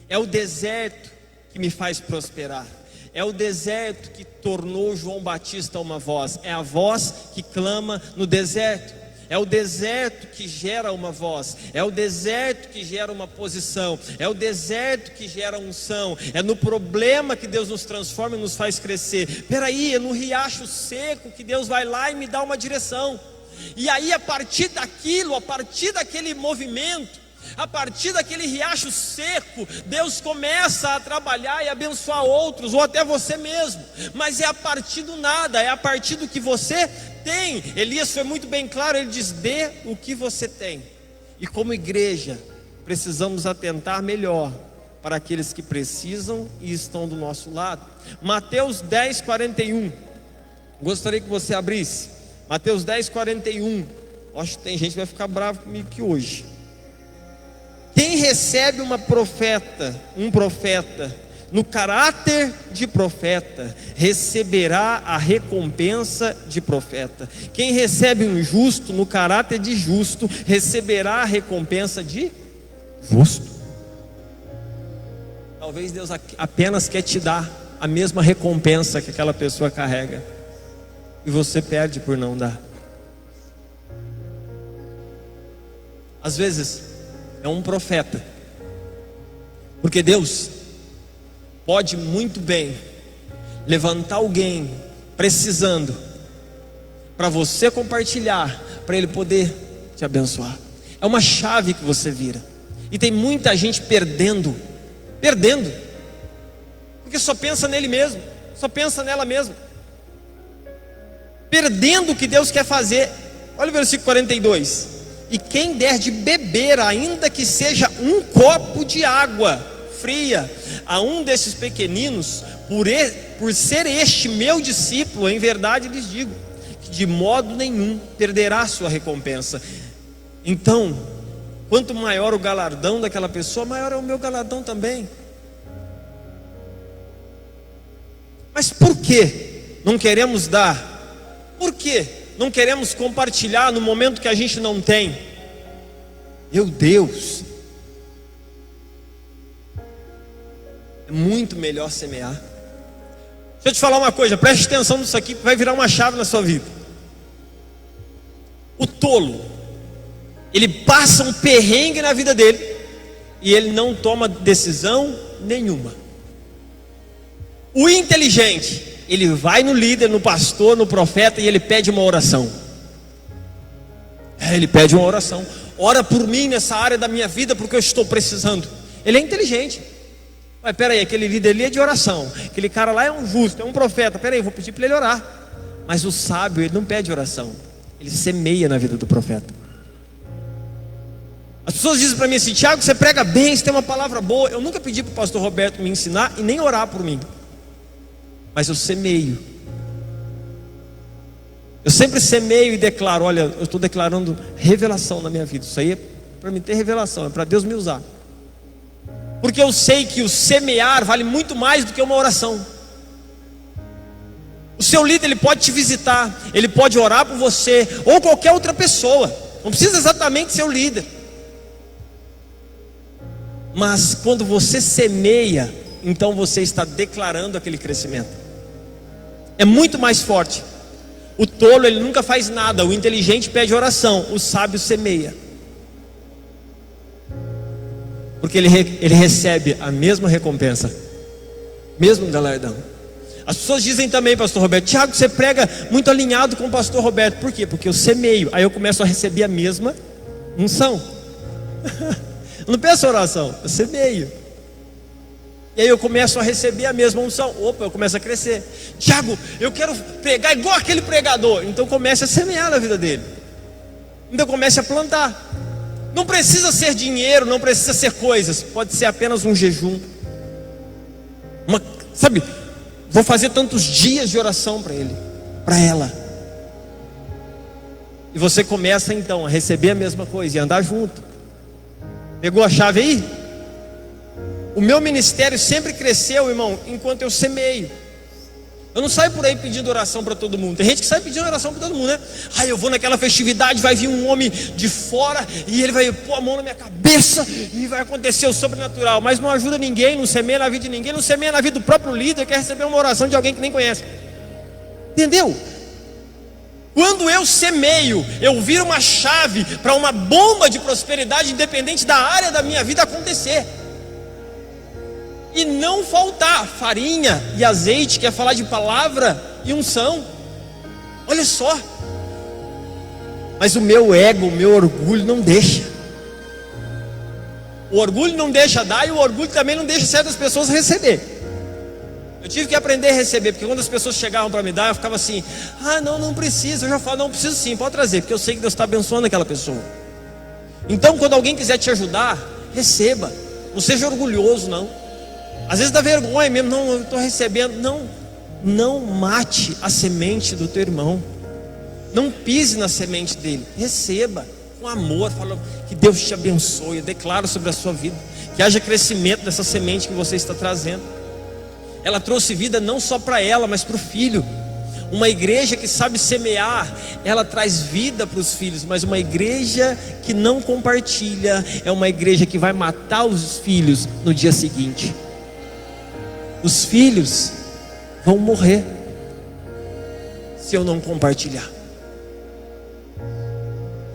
É o deserto que me faz prosperar. É o deserto que tornou João Batista uma voz. É a voz que clama no deserto. É o deserto que gera uma voz. É o deserto que gera uma posição. É o deserto que gera unção. É no problema que Deus nos transforma e nos faz crescer. Peraí, é no riacho seco que Deus vai lá e me dá uma direção. E aí a partir daquilo, a partir daquele movimento, a partir daquele riacho seco, Deus começa a trabalhar e abençoar outros, ou até você mesmo. Mas é a partir do nada, é a partir do que você tem. Elias foi muito bem claro, ele diz: dê o que você tem. E como igreja, precisamos atentar melhor para aqueles que precisam e estão do nosso lado. Mateus 10, 41. Gostaria que você abrisse Mateus 10, 41. Acho que tem gente que vai ficar bravo comigo aqui hoje. Quem recebe um profeta no caráter de profeta, receberá a recompensa de profeta. Quem recebe um justo no caráter de justo, receberá a recompensa de justo. Talvez Deus apenas quer te dar a mesma recompensa que aquela pessoa carrega, e você perde por não dar. Às vezes é um profeta, porque Deus pode muito bem levantar alguém precisando, para você compartilhar, para ele poder te abençoar. É uma chave que você vira. E tem muita gente perdendo, porque só pensa nele mesmo, só pensa nela mesma, perdendo o que Deus quer fazer. Olha o versículo 42. E quem der de beber, ainda que seja um copo de água fria, a um desses pequeninos, por ser este meu discípulo, em verdade lhes digo, que de modo nenhum perderá sua recompensa. Então, quanto maior o galardão daquela pessoa, maior é o meu galardão também. Mas por que não queremos dar? Por que não queremos compartilhar no momento que a gente não tem? Meu Deus, é muito melhor semear. Deixa eu te falar uma coisa, preste atenção nisso aqui, vai virar uma chave na sua vida. O tolo, ele passa um perrengue na vida dele e ele não toma decisão nenhuma. O inteligente, ele vai no líder, no pastor, no profeta e ele pede uma oração. Ele pede uma oração. Ora por mim nessa área da minha vida, porque eu estou precisando. Ele é inteligente. Mas peraí, aquele líder ali é de oração, aquele cara lá é um justo, é um profeta. Peraí, vou pedir para ele orar. Mas o sábio, ele não pede oração, ele semeia na vida do profeta. As pessoas dizem para mim assim: Tiago, você prega bem, você tem uma palavra boa. Eu nunca pedi para o pastor Roberto me ensinar e nem orar por mim, mas eu semeio. Eu sempre semeio e declaro: olha, eu estou declarando revelação na minha vida. Isso aí é para me ter revelação, é para Deus me usar. Porque eu sei que o semear vale muito mais do que uma oração. O seu líder, ele pode te visitar, ele pode orar por você, ou qualquer outra pessoa. Não precisa exatamente ser o líder. Mas quando você semeia, então você está declarando aquele crescimento. É muito mais forte. O tolo, ele nunca faz nada. O inteligente pede oração. O sábio semeia, porque ele recebe a mesma recompensa, mesmo galardão. As pessoas dizem também, pastor Roberto: Tiago, você prega muito alinhado com o pastor Roberto. Por quê? Porque eu semeio, aí eu começo a receber a mesma unção. Eu não peço oração, eu semeio, e aí eu começo a receber a mesma unção. Opa, eu começo a crescer. Tiago, eu quero pregar igual aquele pregador. Então comece a semear na vida dele. Então comece a plantar. Não precisa ser dinheiro, não precisa ser coisas. Pode ser apenas um jejum. Sabe, vou fazer tantos dias de oração para ele, para ela. E você começa então a receber a mesma coisa e andar junto. Pegou a chave aí? O meu ministério sempre cresceu, irmão, enquanto eu semeio. Eu não saio por aí pedindo oração para todo mundo. Tem gente que sai pedindo oração para todo mundo, né? Eu vou naquela festividade, vai vir um homem de fora e ele vai pôr a mão na minha cabeça e vai acontecer o sobrenatural. Mas não ajuda ninguém, não semeia na vida de ninguém, não semeia na vida do próprio líder, quer receber uma oração de alguém que nem conhece. Entendeu? Quando eu semeio, eu viro uma chave para uma bomba de prosperidade, independente da área da minha vida acontecer. E não faltar farinha e azeite, que é falar de palavra e unção. Olha só. Mas o meu ego, o meu orgulho não deixa. O orgulho não deixa dar, e o orgulho também não deixa certas pessoas receber. Eu tive que aprender a receber, porque quando as pessoas chegavam para me dar, eu ficava assim: não precisa. Eu já falo: não, preciso sim, pode trazer, porque eu sei que Deus está abençoando aquela pessoa. Então quando alguém quiser te ajudar, receba. Não seja orgulhoso, não. Às vezes dá vergonha mesmo: não, eu estou recebendo. Não mate a semente do teu irmão. Não pise na semente dele. Receba com amor. Fala: que Deus te abençoe. Eu declaro sobre a sua vida que haja crescimento dessa semente que você está trazendo. Ela trouxe vida não só para ela, mas para o filho. Uma igreja que sabe semear, ela traz vida para os filhos. Mas uma igreja que não compartilha é uma igreja que vai matar os filhos no dia seguinte. Os filhos vão morrer se eu não compartilhar.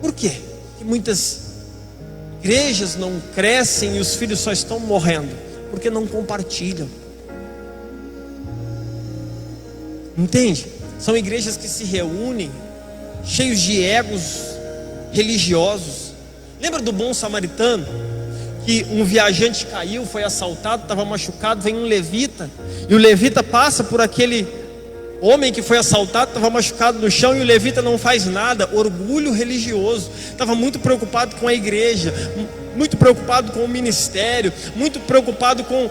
Por quê? Porque muitas igrejas não crescem e os filhos só estão morrendo porque não compartilham. Entende? São igrejas que se reúnem cheios de egos religiosos. Lembra do bom samaritano? Que um viajante caiu, foi assaltado, estava machucado, vem um levita, e o levita passa por aquele homem que foi assaltado, estava machucado no chão, e o levita não faz nada. Orgulho religioso. Estava muito preocupado com a igreja, muito preocupado com o ministério, muito preocupado com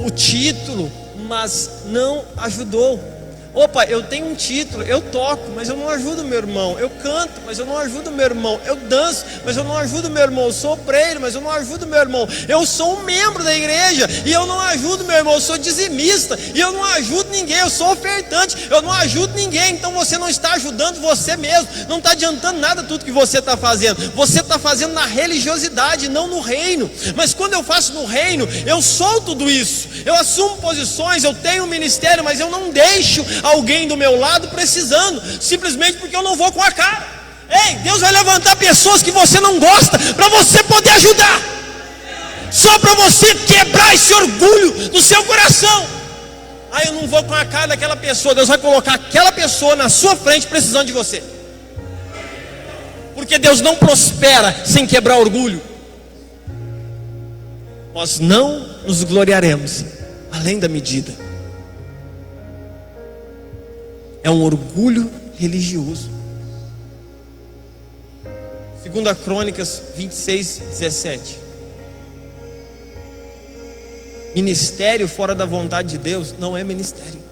o título, mas não ajudou. Opa, eu tenho um título, eu toco, mas eu não ajudo meu irmão. Eu canto, mas eu não ajudo meu irmão. Eu danço, mas eu não ajudo meu irmão. Eu sou obreiro, mas eu não ajudo meu irmão. Eu sou um membro da igreja e eu não ajudo meu irmão. Eu sou dizimista e eu não ajudo ninguém. Eu sou ofertante, eu não ajudo ninguém. Então você não está ajudando você mesmo. Não está adiantando nada tudo que você está fazendo. Você está fazendo na religiosidade, não no reino. Mas quando eu faço no reino, eu sou tudo isso. Eu assumo posições, eu tenho um ministério, mas eu não deixo alguém do meu lado precisando, simplesmente porque eu não vou com a cara. Ei, Deus vai levantar pessoas que você não gosta para você poder ajudar, só para você quebrar esse orgulho do seu coração. Eu não vou com a cara daquela pessoa. Deus vai colocar aquela pessoa na sua frente precisando de você, porque Deus não prospera sem quebrar orgulho. Nós não nos gloriaremos além da medida. É um orgulho religioso. 2 Crônicas 26:17. Ministério fora da vontade de Deus não é ministério.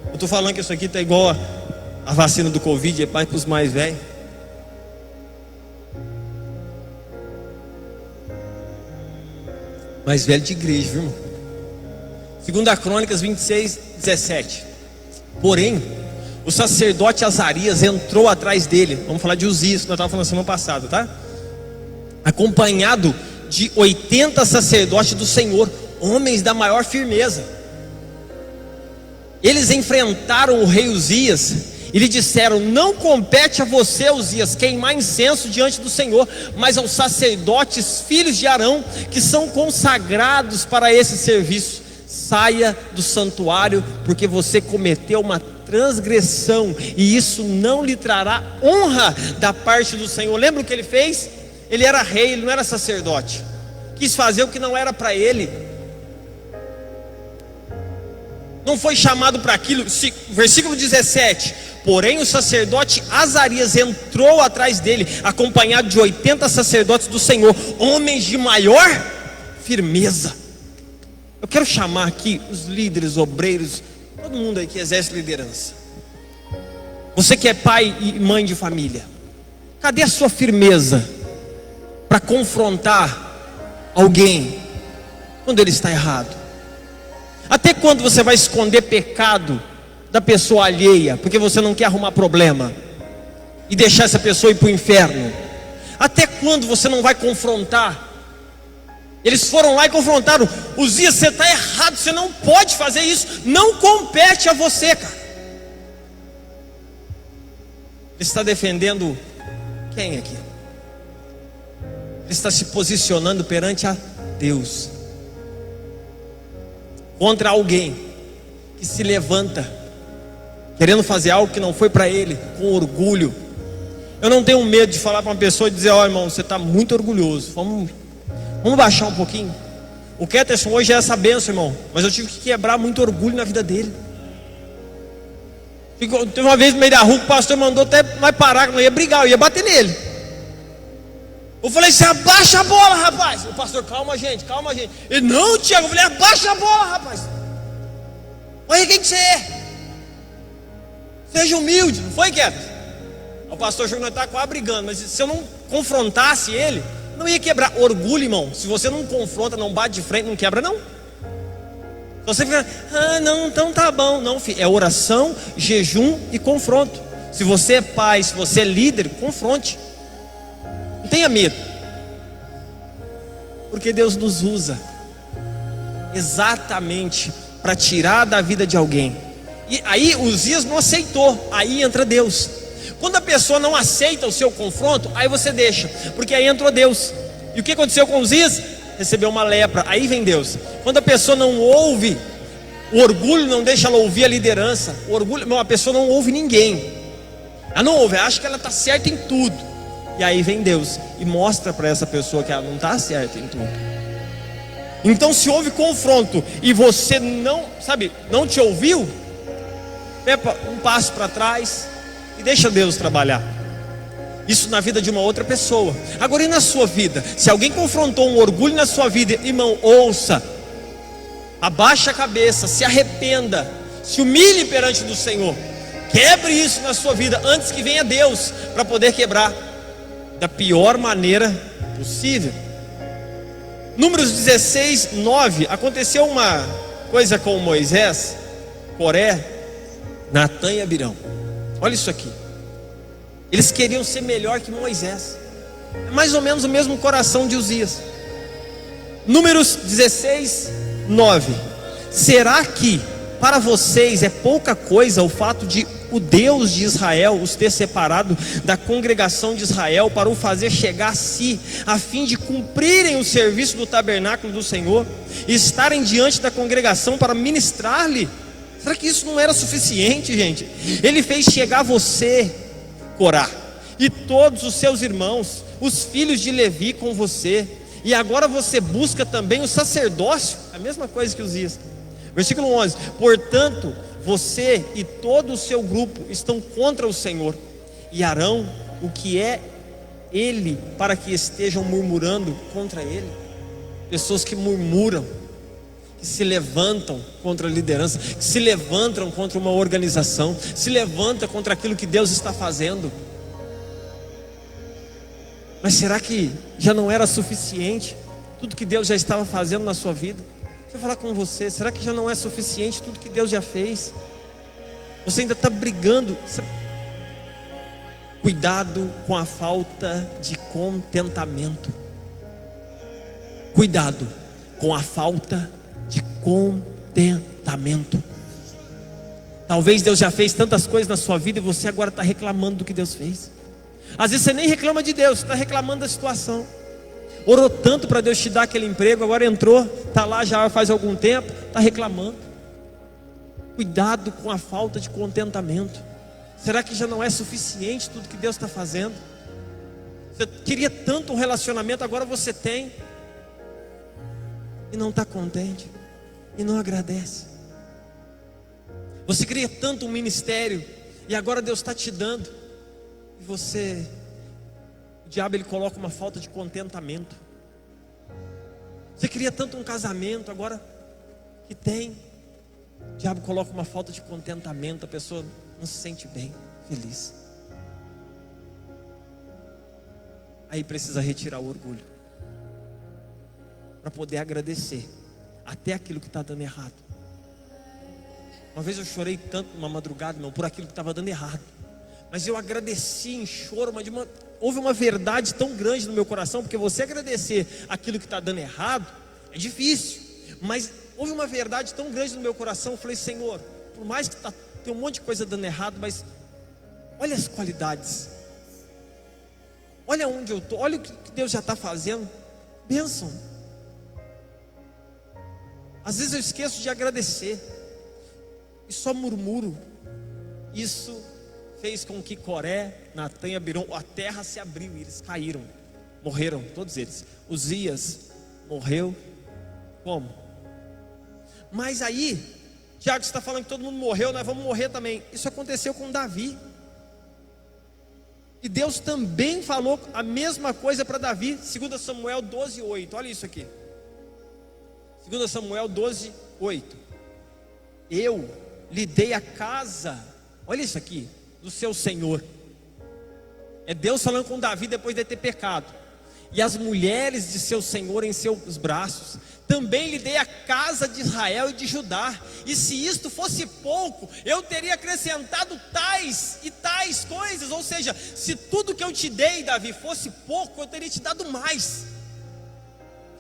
Eu estou falando que isso aqui está igual a vacina do Covid, é para os mais velhos. Mais velho de igreja, viu, irmão? 2 Crônicas 26:17. Porém, o sacerdote Azarias entrou atrás dele. Vamos falar de Uzias, que nós estávamos falando semana passada, tá? Acompanhado de 80 sacerdotes do Senhor, homens da maior firmeza. Eles enfrentaram o rei Uzias e lhe disseram: não compete a você, Uzias, queimar incenso diante do Senhor, mas aos sacerdotes, filhos de Arão, que são consagrados para esse serviço. Saia do santuário, porque você cometeu uma transgressão, e isso não lhe trará honra da parte do Senhor. Lembra o que ele fez? Ele era rei, ele não era sacerdote. Quis fazer o que não era para ele. Não foi chamado para aquilo. Versículo 17: porém o sacerdote Azarias entrou atrás dele, acompanhado de 80 sacerdotes do Senhor, homens de maior firmeza. Eu quero chamar aqui os líderes, obreiros, todo mundo aí que exerce liderança. Você que é pai e mãe de família, cadê a sua firmeza para confrontar alguém quando ele está errado? Até quando você vai esconder pecado da pessoa alheia, porque você não quer arrumar problema e deixar essa pessoa ir para o inferno? Até quando você não vai confrontar? Eles foram lá e confrontaram: Uzias, você está errado, você não pode fazer isso, não compete a você, cara. Ele está defendendo quem aqui? Ele está se posicionando perante a Deus contra alguém que se levanta querendo fazer algo que não foi para ele, com orgulho. Eu não tenho medo de falar para uma pessoa e dizer: ó, irmão, você está muito orgulhoso, vamos baixar um pouquinho. O Keterson hoje é essa benção, irmão, mas eu tive que quebrar muito orgulho na vida dele. Teve uma vez no meio da rua, o pastor mandou até nós parar, que não ia brigar, eu ia bater nele. Eu falei: você abaixa a bola, rapaz. O pastor: calma, gente. Ele: não, Tiago. Eu falei: abaixa a bola, rapaz. Olha quem que você é. Seja humilde. Não foi, Keterson? O pastor achou que nós estávamos quase brigando, mas se eu não confrontasse ele, não ia quebrar. Orgulho, irmão, se você não confronta, não bate de frente, não quebra não. Se você fica: não, então tá bom. Não, filho, é oração, jejum e confronto. Se você é pai, se você é líder, confronte. Não tenha medo, porque Deus nos usa exatamente para tirar da vida de alguém. E aí Uzias não aceitou, aí entra Deus. Quando a pessoa não aceita o seu confronto, aí você deixa, porque aí entrou Deus. E o que aconteceu com Uzias? Recebeu uma lepra, aí vem Deus. Quando a pessoa não ouve, o orgulho não deixa ela ouvir a liderança. O orgulho, a pessoa não ouve ninguém. Ela não ouve, ela acha que ela está certa em tudo. E aí vem Deus e mostra para essa pessoa que ela não está certa em tudo. Então, se houve confronto e você não te ouviu, pepa um passo para trás e deixa Deus trabalhar. Isso na vida de uma outra pessoa. Agora, e na sua vida? Se alguém confrontou um orgulho na sua vida, irmão, ouça, abaixa a cabeça, se arrependa, se humilhe perante do Senhor, quebre isso na sua vida antes que venha Deus para poder quebrar da pior maneira possível. Números 16, 9. Aconteceu uma coisa com Moisés, Coré, Natã e Abirão. Olha isso aqui. Eles queriam ser melhor que Moisés. É mais ou menos o mesmo coração de Uzias. Números 16, 9. Será que para vocês é pouca coisa o fato de o Deus de Israel os ter separado da congregação de Israel para o fazer chegar a si, a fim de cumprirem o serviço do tabernáculo do Senhor e estarem diante da congregação para ministrar-lhe? Será que isso não era suficiente, gente? Ele fez chegar você, Corá, e todos os seus irmãos, os filhos de Levi com você, e agora você busca também o sacerdócio, a mesma coisa que Uzias. Versículo 11: portanto, você e todo o seu grupo estão contra o Senhor, e Arão, o que é ele, para que estejam murmurando contra ele? Pessoas que murmuram, que se levantam contra a liderança, que se levantam contra uma organização, se levantam contra aquilo que Deus está fazendo. Mas será que já não era suficiente tudo que Deus já estava fazendo na sua vida? Deixa eu falar com você, será que já não é suficiente tudo que Deus já fez? Você ainda está brigando. Cuidado com a falta de contentamento. Cuidado com a falta de contentamento. Talvez Deus já fez tantas coisas na sua vida e você agora está reclamando do que Deus fez. Às vezes você nem reclama de Deus, você está reclamando da situação. Orou tanto para Deus te dar aquele emprego, agora entrou, está lá já faz algum tempo, está reclamando. Cuidado com a falta de contentamento. Será que já não é suficiente tudo que Deus está fazendo? Você queria tanto um relacionamento, agora você tem e não está contente e não agradece. Você queria tanto um ministério e agora Deus está te dando e você, o diabo ele coloca uma falta de contentamento. Você queria tanto um casamento, agora que tem, o diabo coloca uma falta de contentamento, a pessoa não se sente bem, feliz. Aí precisa retirar o orgulho para poder agradecer até aquilo que está dando errado. Uma vez eu chorei tanto numa madrugada, irmão, por aquilo que estava dando errado, mas eu agradeci em choro, mas houve uma verdade tão grande no meu coração, porque você agradecer aquilo que está dando errado é difícil, mas houve uma verdade tão grande no meu coração. Eu falei: Senhor, por mais que tem um monte de coisa dando errado, mas olha as qualidades, olha onde eu estou, olha o que Deus já está fazendo. Bênção. Às vezes eu esqueço de agradecer e só murmuro. Isso fez com que Coré, Natã e Abiram, a terra se abriu e eles caíram, morreram todos eles. Uzias morreu como? Mas aí Tiago está falando que todo mundo morreu, nós vamos morrer também. Isso aconteceu com Davi. E Deus também falou a mesma coisa para Davi. 2 Samuel 12:8. Olha isso aqui. 2 Samuel 12:8. Eu lhe dei a casa, olha isso aqui, do seu Senhor. É Deus falando com Davi depois de ter pecado. E as mulheres de seu Senhor em seus braços. Também lhe dei a casa de Israel e de Judá. E se isto fosse pouco, eu teria acrescentado tais e tais coisas. Ou seja, se tudo que eu te dei, Davi, fosse pouco, eu teria te dado mais.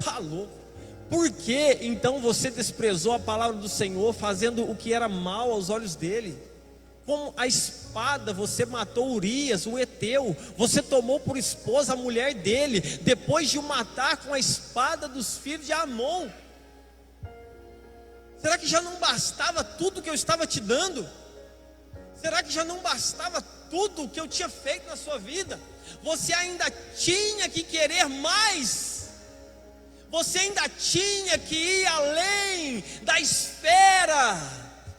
Tá louco? Por que então você desprezou a palavra do Senhor, fazendo o que era mal aos olhos dele? Com a espada você matou Urias, o Eteu. Você tomou por esposa a mulher dele, depois de o matar com a espada dos filhos de Amon. Será que já não bastava tudo que eu estava te dando? Será que já não bastava tudo que eu tinha feito na sua vida? Você ainda tinha que querer mais. Você ainda tinha que ir além da esfera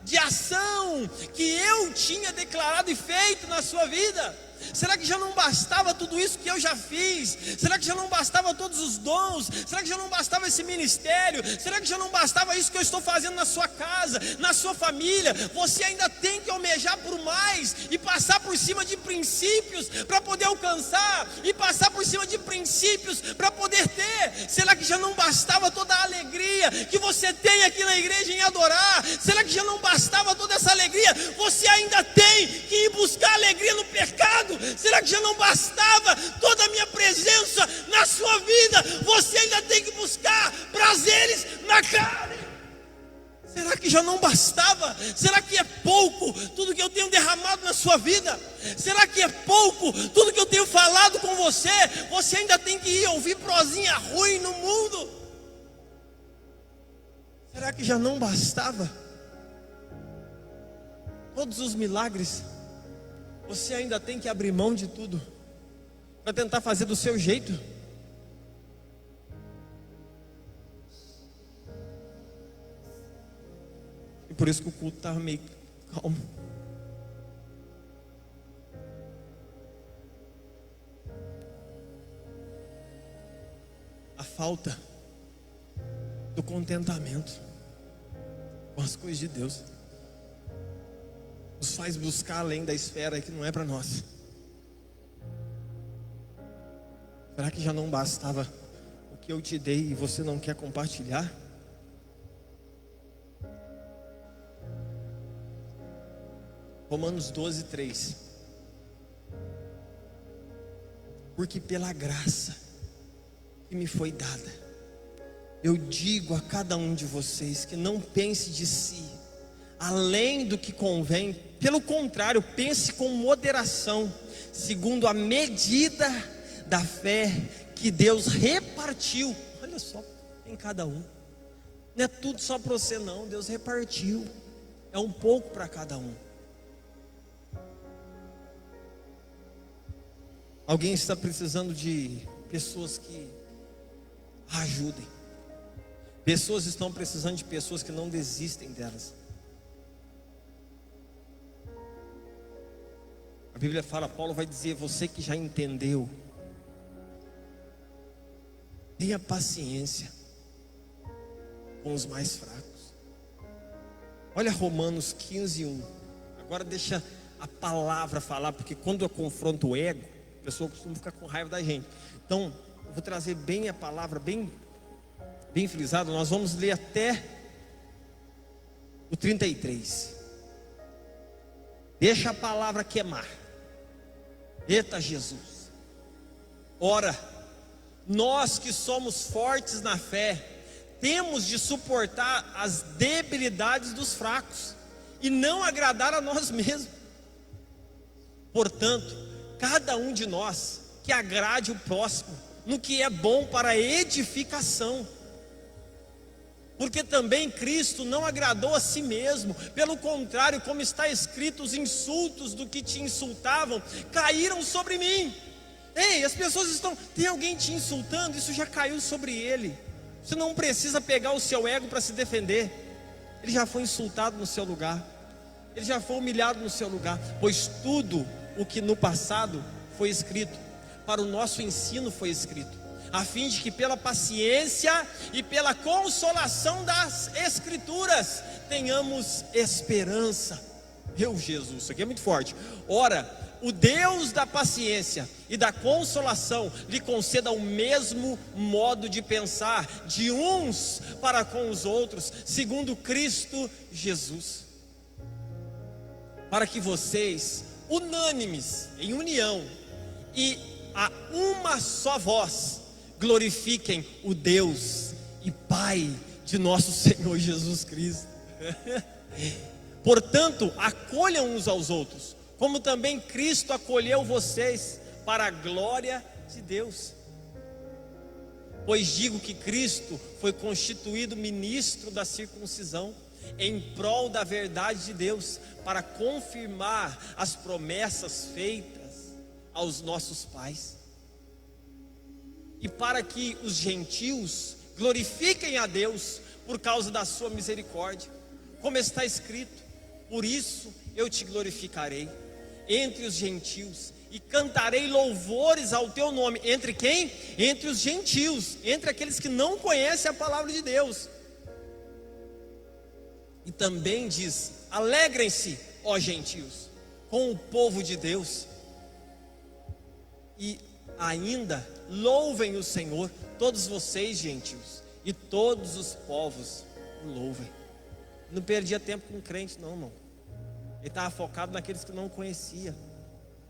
de ação que eu tinha declarado e feito na sua vida. Será que já não bastava tudo isso que eu já fiz? Será que já não bastava todos os dons? Será que já não bastava esse ministério? Será que já não bastava isso que eu estou fazendo na sua casa, na sua família? Você ainda tem que almejar por mais e passar por cima de princípios para poder alcançar, e passar por cima de princípios para poder ter. Será que já não bastava toda a alegria que você tem aqui na igreja em adorar? Será que já não bastava toda essa alegria? Você ainda tem que ir buscar alegria no pecado? Será que já não bastava toda a minha presença na sua vida? Você ainda tem que buscar prazeres na carne. Será que já não bastava? Será que é pouco tudo que eu tenho derramado na sua vida? Será que é pouco tudo que eu tenho falado com você? Você ainda tem que ir ouvir prosinha ruim no mundo? Será que já não bastava todos os milagres? Você ainda tem que abrir mão de tudo para tentar fazer do seu jeito? E por isso que o culto estava meio calmo. A falta do contentamento com as coisas de Deus nos faz buscar além da esfera que não é para nós. Será que já não bastava o que eu te dei e você não quer compartilhar? Romanos 12, 3. Porque pela graça que me foi dada, eu digo a cada um de vocês que não pense de si além do que convém. Pelo contrário, pense com moderação, segundo a medida da fé que Deus repartiu. Olha só, em cada um. Não é tudo só para você não, Deus repartiu. É um pouco para cada um. Alguém está precisando de pessoas que ajudem. Pessoas estão precisando de pessoas que não desistem delas. A Bíblia fala, Paulo vai dizer, você que já entendeu, tenha paciência com os mais fracos. Olha Romanos 15, 1. Agora deixa a palavra falar, porque quando eu confronto o ego, a pessoa costuma ficar com raiva da gente. Então, eu vou trazer bem a palavra, bem frisado. Nós vamos ler até o 33. Deixa a palavra queimar. Eita Jesus. Ora, nós que somos fortes na fé, temos de suportar as debilidades dos fracos e não agradar a nós mesmos. Portanto, cada um de nós que agrade o próximo no que é bom para a edificação. Porque também Cristo não agradou a si mesmo. Pelo contrário, como está escrito, os insultos do que te insultavam caíram sobre mim. Ei, as pessoas estão... Tem alguém te insultando, isso já caiu sobre ele. Você não precisa pegar o seu ego para se defender. Ele já foi insultado no seu lugar. Ele já foi humilhado no seu lugar. Pois tudo o que no passado foi escrito, para o nosso ensino foi escrito, a fim de que pela paciência e pela consolação das Escrituras tenhamos esperança. Meu Jesus, isso aqui é muito forte. Ora, o Deus da paciência e da consolação lhe conceda o mesmo modo de pensar de uns para com os outros, segundo Cristo Jesus, para que vocês, unânimes, em união e a uma só voz, glorifiquem o Deus e Pai de nosso Senhor Jesus Cristo. Portanto, acolham uns aos outros, como também Cristo acolheu vocês, para a glória de Deus. Pois digo que Cristo foi constituído ministro da circuncisão, em prol da verdade de Deus, para confirmar as promessas feitas aos nossos pais, e para que os gentios glorifiquem a Deus por causa da sua misericórdia, como está escrito: por isso eu te glorificarei entre os gentios e cantarei louvores ao teu nome. Entre quem? Entre os gentios, entre aqueles que não conhecem a palavra de Deus. E também diz: alegrem-se, ó gentios, com o povo de Deus. E ainda louvem o Senhor, todos vocês gentios, e todos os povos o louvem. Não perdia tempo com crente não, irmão. Ele estava focado naqueles que não conhecia,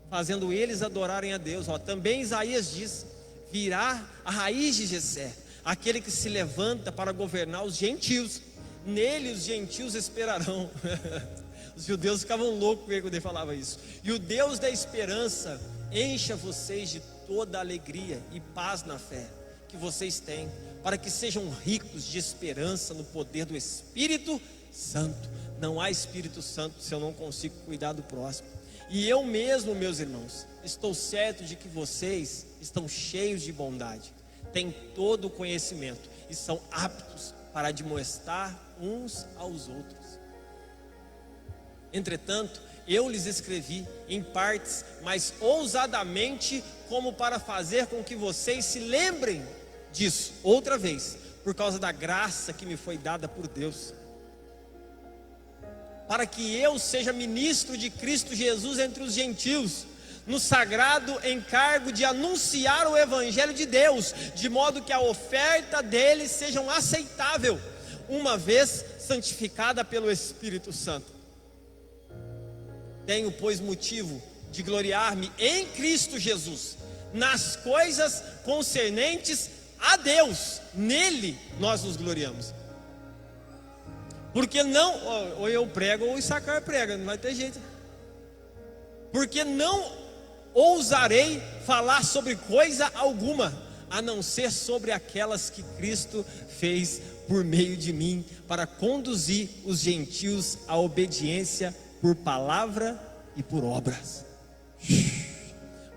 fazendo eles adorarem a Deus. Também Isaías diz: virá a raiz de Jessé, aquele que se levanta para governar os gentios. Nele os gentios esperarão. Os judeus ficavam loucos quando ele falava isso. E o Deus da esperança encha vocês de toda a alegria e paz na fé que vocês têm, para que sejam ricos de esperança no poder do Espírito Santo. Não há Espírito Santo se eu não consigo cuidar do próximo. E eu mesmo, meus irmãos, estou certo de que vocês estão cheios de bondade, têm todo o conhecimento e são aptos para admoestar uns aos outros. Entretanto, eu lhes escrevi em partes, mas ousadamente, como para fazer com que vocês se lembrem disso outra vez, por causa da graça que me foi dada por Deus, para que eu seja ministro de Cristo Jesus entre os gentios, no sagrado encargo de anunciar o evangelho de Deus, de modo que a oferta deles seja aceitável, uma vez santificada pelo Espírito Santo. Tenho, pois, motivo de gloriar-me em Cristo Jesus, nas coisas concernentes a Deus, nele nós nos gloriamos. Porque não, ou eu prego ou o Issacar prega, não vai ter jeito. Porque não ousarei falar sobre coisa alguma, a não ser sobre aquelas que Cristo fez por meio de mim, para conduzir os gentios à obediência por palavra e por obras,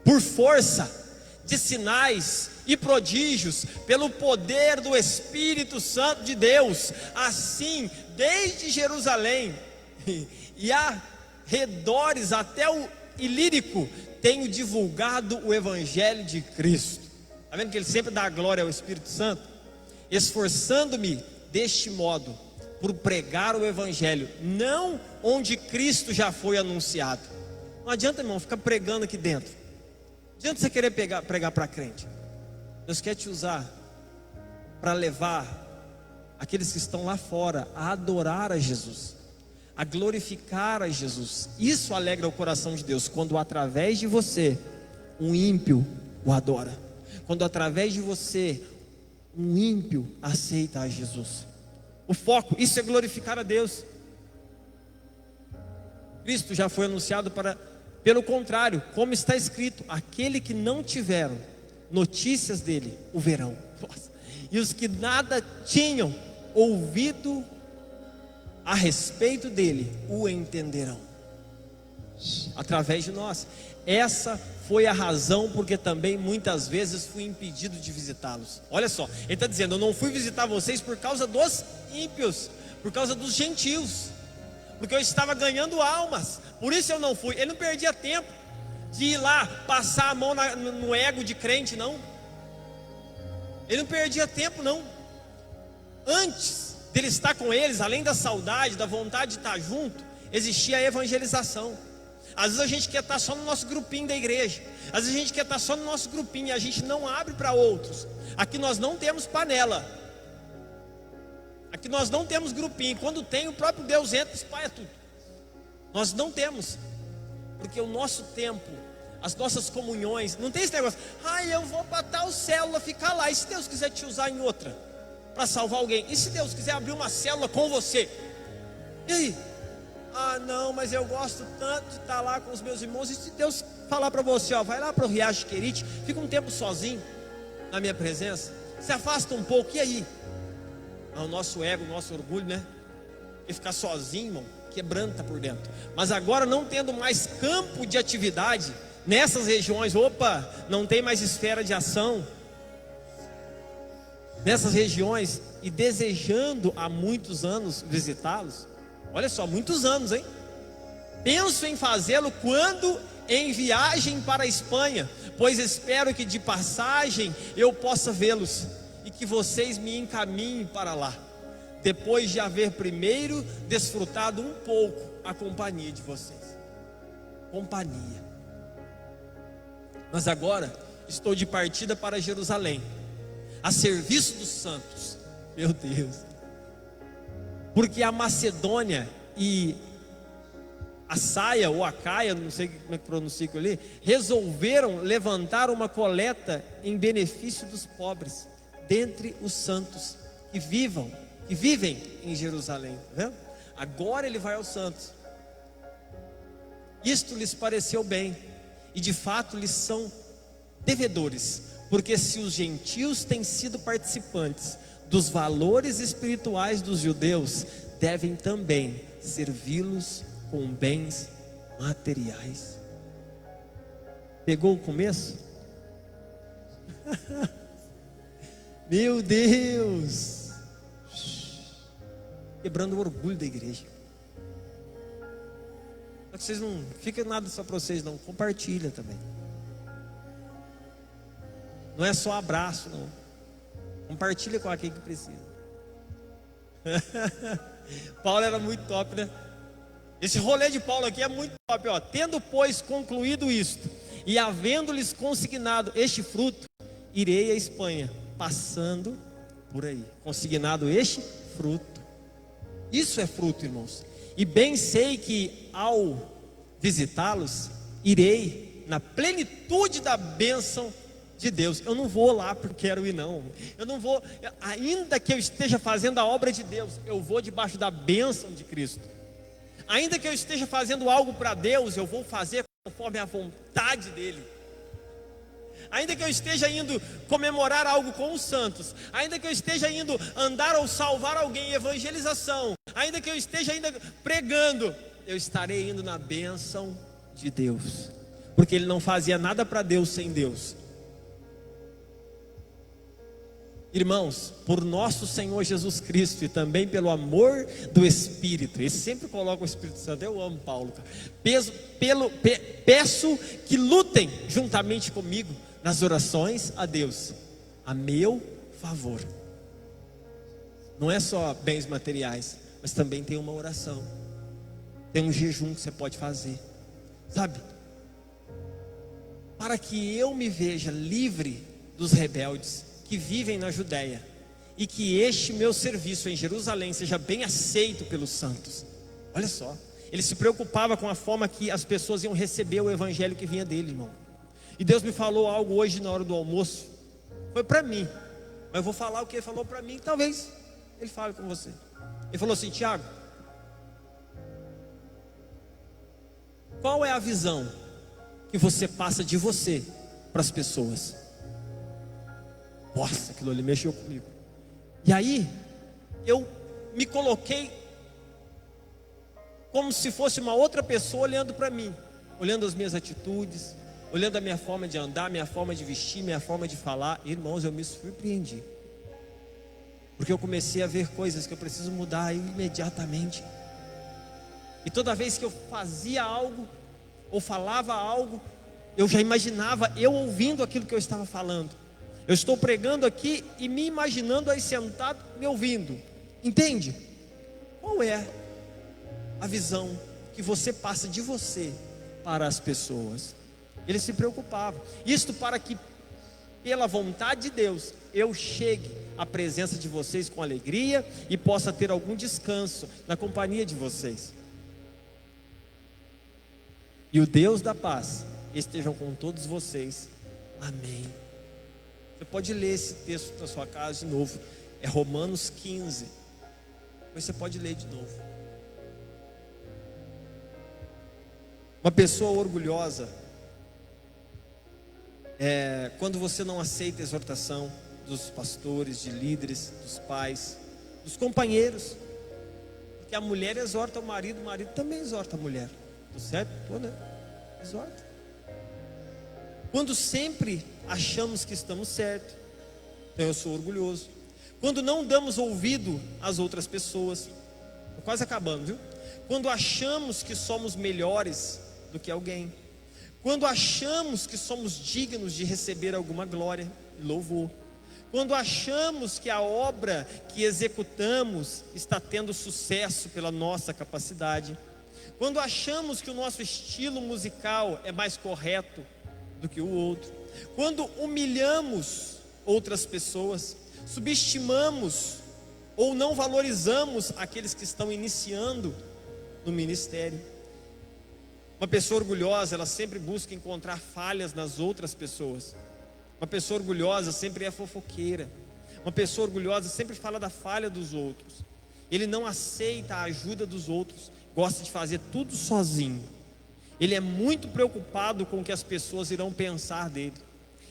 por força de sinais e prodígios, pelo poder do Espírito Santo de Deus. Assim, desde Jerusalém e arredores até o Ilírico, tenho divulgado o Evangelho de Cristo. Está vendo que ele sempre dá glória ao Espírito Santo? Esforçando-me deste modo por pregar o Evangelho, não onde Cristo já foi anunciado. Não adianta, irmão, ficar pregando aqui dentro. Não adianta você querer pregar para crente. Deus quer te usar para levar aqueles que estão lá fora a adorar a Jesus, a glorificar a Jesus. Isso alegra o coração de Deus, quando através de você um ímpio o adora, quando através de você um ímpio aceita a Jesus. O foco, isso é glorificar a Deus. Cristo já foi anunciado pelo contrário, como está escrito: aquele que não tiveram notícias dele o verão. Nossa. E os que nada tinham ouvido a respeito dele o entenderão, através de nós. Essa foi a razão porque também muitas vezes fui impedido de visitá-los. Olha só, ele está dizendo: eu não fui visitar vocês por causa dos ímpios, por causa dos gentios, porque eu estava ganhando almas, por isso eu não fui. Ele não perdia tempo de ir lá passar a mão no ego de crente, não. Ele não perdia tempo, não. Antes dele estar com eles, além da saudade, da vontade de estar junto, existia a evangelização. Às vezes a gente quer estar só no nosso grupinho da igreja, às vezes a gente quer estar só no nosso grupinho e a gente não abre para outros. Aqui nós não temos panela, aqui nós não temos grupinho. Quando tem, o próprio Deus entra e espalha tudo. Nós não temos, porque o nosso tempo, as nossas comunhões, não tem esse negócio: eu vou para tal célula ficar lá, e se Deus quiser te usar em outra para salvar alguém? E se Deus quiser abrir uma célula com você? E aí? Não, mas eu gosto tanto de estar lá com os meus irmãos. E se Deus falar para você: vai lá para o Riacho de Querite, fica um tempo sozinho na minha presença, se afasta um pouco, e aí? O nosso ego, o nosso orgulho, né? E ficar sozinho, irmão, quebranta por dentro. Mas agora, não tendo mais campo de atividade nessas regiões, não tem mais esfera de ação nessas regiões, e desejando há muitos anos visitá-los. Olha só, muitos anos, hein? Penso em fazê-lo quando em viagem para a Espanha, pois espero que de passagem eu possa vê-los e que vocês me encaminhem para lá, depois de haver primeiro desfrutado um pouco a companhia de vocês. Companhia. Mas agora estou de partida para Jerusalém, a serviço dos santos. Meu Deus. Porque a Macedônia e a Saia ou a Caia, não sei como é que pronuncia aquilo ali, resolveram levantar uma coleta em benefício dos pobres dentre os santos que vivem em Jerusalém. Tá vendo? Agora ele vai aos santos. Isto lhes pareceu bem, e de fato lhes são devedores, porque se os gentios têm sido participantes dos valores espirituais dos judeus, devem também servi-los com bens materiais. Pegou o começo? Meu Deus! Quebrando o orgulho da igreja. Só que vocês não fica nada só para vocês, não. Compartilha também. Não é só abraço, não. Compartilha com aquele que precisa. Paulo era muito top, né? Esse rolê de Paulo aqui é muito top, ó. Tendo, pois, concluído isto, e havendo-lhes consignado este fruto, irei à Espanha, passando por aí. Consignado este fruto. Isso é fruto, irmãos. E bem sei que ao visitá-los, irei na plenitude da bênção de Deus. Eu não vou lá porque quero ir, não. Eu não vou, ainda que eu esteja fazendo a obra de Deus, eu vou debaixo da bênção de Cristo. Ainda que eu esteja fazendo algo para Deus, eu vou fazer conforme a vontade dEle. Ainda que eu esteja indo comemorar algo com os santos, ainda que eu esteja indo andar ou salvar alguém em evangelização, ainda que eu esteja ainda pregando, eu estarei indo na bênção de Deus, porque ele não fazia nada para Deus sem Deus. Irmãos, por nosso Senhor Jesus Cristo e também pelo amor do Espírito, ele sempre coloca o Espírito Santo, eu amo Paulo, cara. Peço que lutem juntamente comigo nas orações a Deus, a meu favor. Não é só bens materiais, mas também tem uma oração, tem um jejum que você pode fazer, sabe? Para que eu me veja livre dos rebeldes que vivem na Judéia, e que este meu serviço em Jerusalém seja bem aceito pelos santos. Olha só, ele se preocupava com a forma que as pessoas iam receber o evangelho que vinha dele, irmão. E Deus me falou algo hoje na hora do almoço, foi para mim, mas eu vou falar o que ele falou para mim, talvez ele fale com você. Ele falou assim: Tiago, qual é a visão que você passa de você para as pessoas? Nossa, aquilo ali mexeu comigo. E aí, eu me coloquei como se fosse uma outra pessoa olhando para mim, olhando as minhas atitudes, olhando a minha forma de andar, minha forma de vestir, minha forma de falar. Irmãos, eu me surpreendi, porque eu comecei a ver coisas que eu preciso mudar imediatamente. E toda vez que eu fazia algo, ou falava algo, eu já imaginava eu ouvindo aquilo que eu estava falando. Eu estou pregando aqui e me imaginando aí sentado, me ouvindo. Entende? Qual é a visão que você passa de você para as pessoas? Ele se preocupava. Isto para que, pela vontade de Deus, eu chegue à presença de vocês com alegria e possa ter algum descanso na companhia de vocês. E o Deus da paz estejam com todos vocês. Amém. Você pode ler esse texto na sua casa de novo. É Romanos 15. Depois você pode ler de novo. Uma pessoa orgulhosa quando você não aceita a exortação dos pastores, de líderes, dos pais, dos companheiros. Porque a mulher exorta o marido também exorta a mulher. Tô certo? Tô, né? Exorta. Quando sempre achamos que estamos certos, então eu sou orgulhoso. Quando não damos ouvido às outras pessoas, estou quase acabando, viu? Quando achamos que somos melhores do que alguém, quando achamos que somos dignos de receber alguma glória e louvor, quando achamos que a obra que executamos está tendo sucesso pela nossa capacidade, quando achamos que o nosso estilo musical é mais correto do que o outro, quando humilhamos outras pessoas, subestimamos ou não valorizamos aqueles que estão iniciando no ministério. Uma pessoa orgulhosa, ela sempre busca encontrar falhas nas outras pessoas. Uma pessoa orgulhosa sempre é fofoqueira. Uma pessoa orgulhosa sempre fala da falha dos outros. Ele não aceita a ajuda dos outros, gosta de fazer tudo sozinho. Ele é muito preocupado com o que as pessoas irão pensar dele.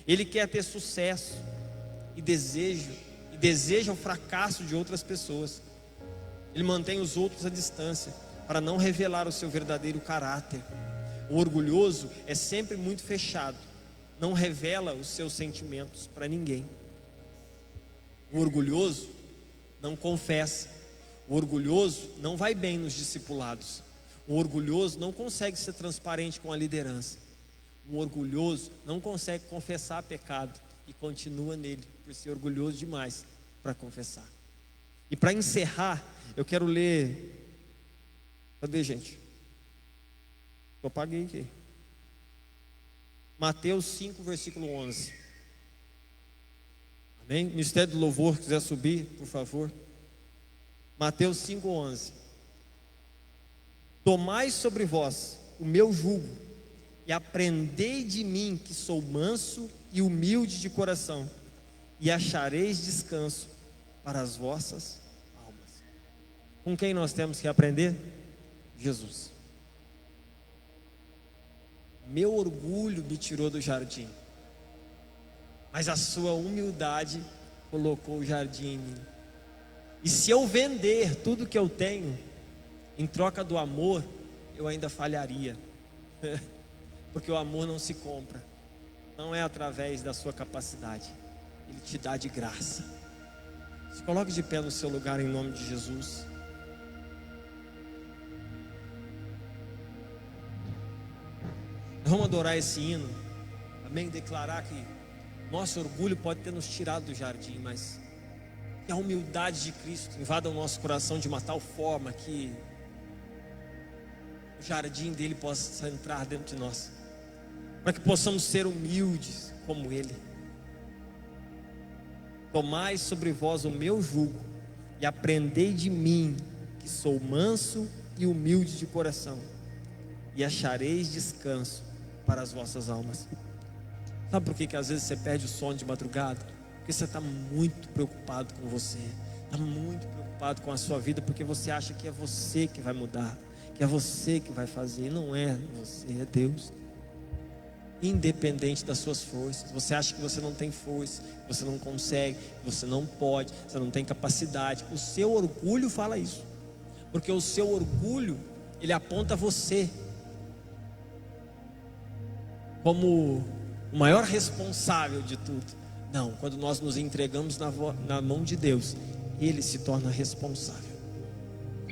Ele quer ter sucesso e deseja o fracasso de outras pessoas. Ele mantém os outros à distância para não revelar o seu verdadeiro caráter. O orgulhoso é sempre muito fechado, não revela os seus sentimentos para ninguém. O orgulhoso não confessa. O orgulhoso não vai bem nos discipulados. O orgulhoso não consegue ser transparente com a liderança. O orgulhoso não consegue confessar pecado e continua nele, por ser orgulhoso demais para confessar. E para encerrar, eu quero ler. Cadê, gente? Eu apaguei aqui. Mateus 5, versículo 11. Amém? Ministério do Louvor, quiser subir, por favor. Mateus 5, 11. Tomai sobre vós o meu jugo e aprendei de mim, que sou manso e humilde de coração, e achareis descanso para as vossas almas. Com quem nós temos que aprender? Jesus. Meu orgulho me tirou do jardim, mas a sua humildade colocou o jardim em mim. E se eu vender tudo que eu tenho em troca do amor, eu ainda falharia. Porque o amor não se compra, não é através da sua capacidade, Ele te dá de graça. Se coloque de pé no seu lugar em nome de Jesus. Vamos adorar esse hino, amém? Declarar que nosso orgulho pode ter nos tirado do jardim, mas que a humildade de Cristo invada o nosso coração de uma tal forma que o jardim dele possa entrar dentro de nós, para que possamos ser humildes como Ele. Tomai sobre vós o meu jugo e aprendei de mim, que sou manso e humilde de coração, e achareis descanso para as vossas almas. Sabe por que às vezes você perde o sono de madrugada? Porque você está muito preocupado com você, está muito preocupado com a sua vida, porque você acha que é você que vai mudar, que é você que vai fazer. Não é você, é Deus. Independente das suas forças, você acha que você não tem força, que você não consegue, que você não pode, você não tem capacidade. O seu orgulho fala isso, porque o seu orgulho, ele aponta você como o maior responsável de tudo. Não, quando nós nos entregamos na mão de Deus, Ele se torna responsável.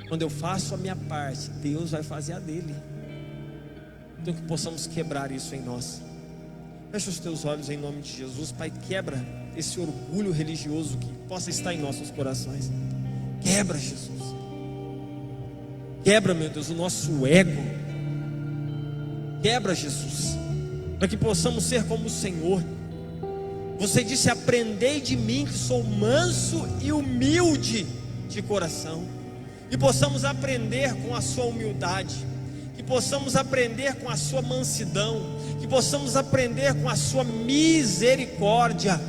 Quando eu faço a minha parte, Deus vai fazer a dele. Então que possamos quebrar isso em nós. Fecha os teus olhos em nome de Jesus. Pai, quebra esse orgulho religioso que possa estar em nossos corações. Quebra, Jesus. Quebra, meu Deus, o nosso ego. Quebra, Jesus, para que possamos ser como o Senhor. Você disse: aprendei de mim, que sou manso e humilde de coração. Que possamos aprender com a sua humildade, que possamos aprender com a sua mansidão, que possamos aprender com a sua misericórdia,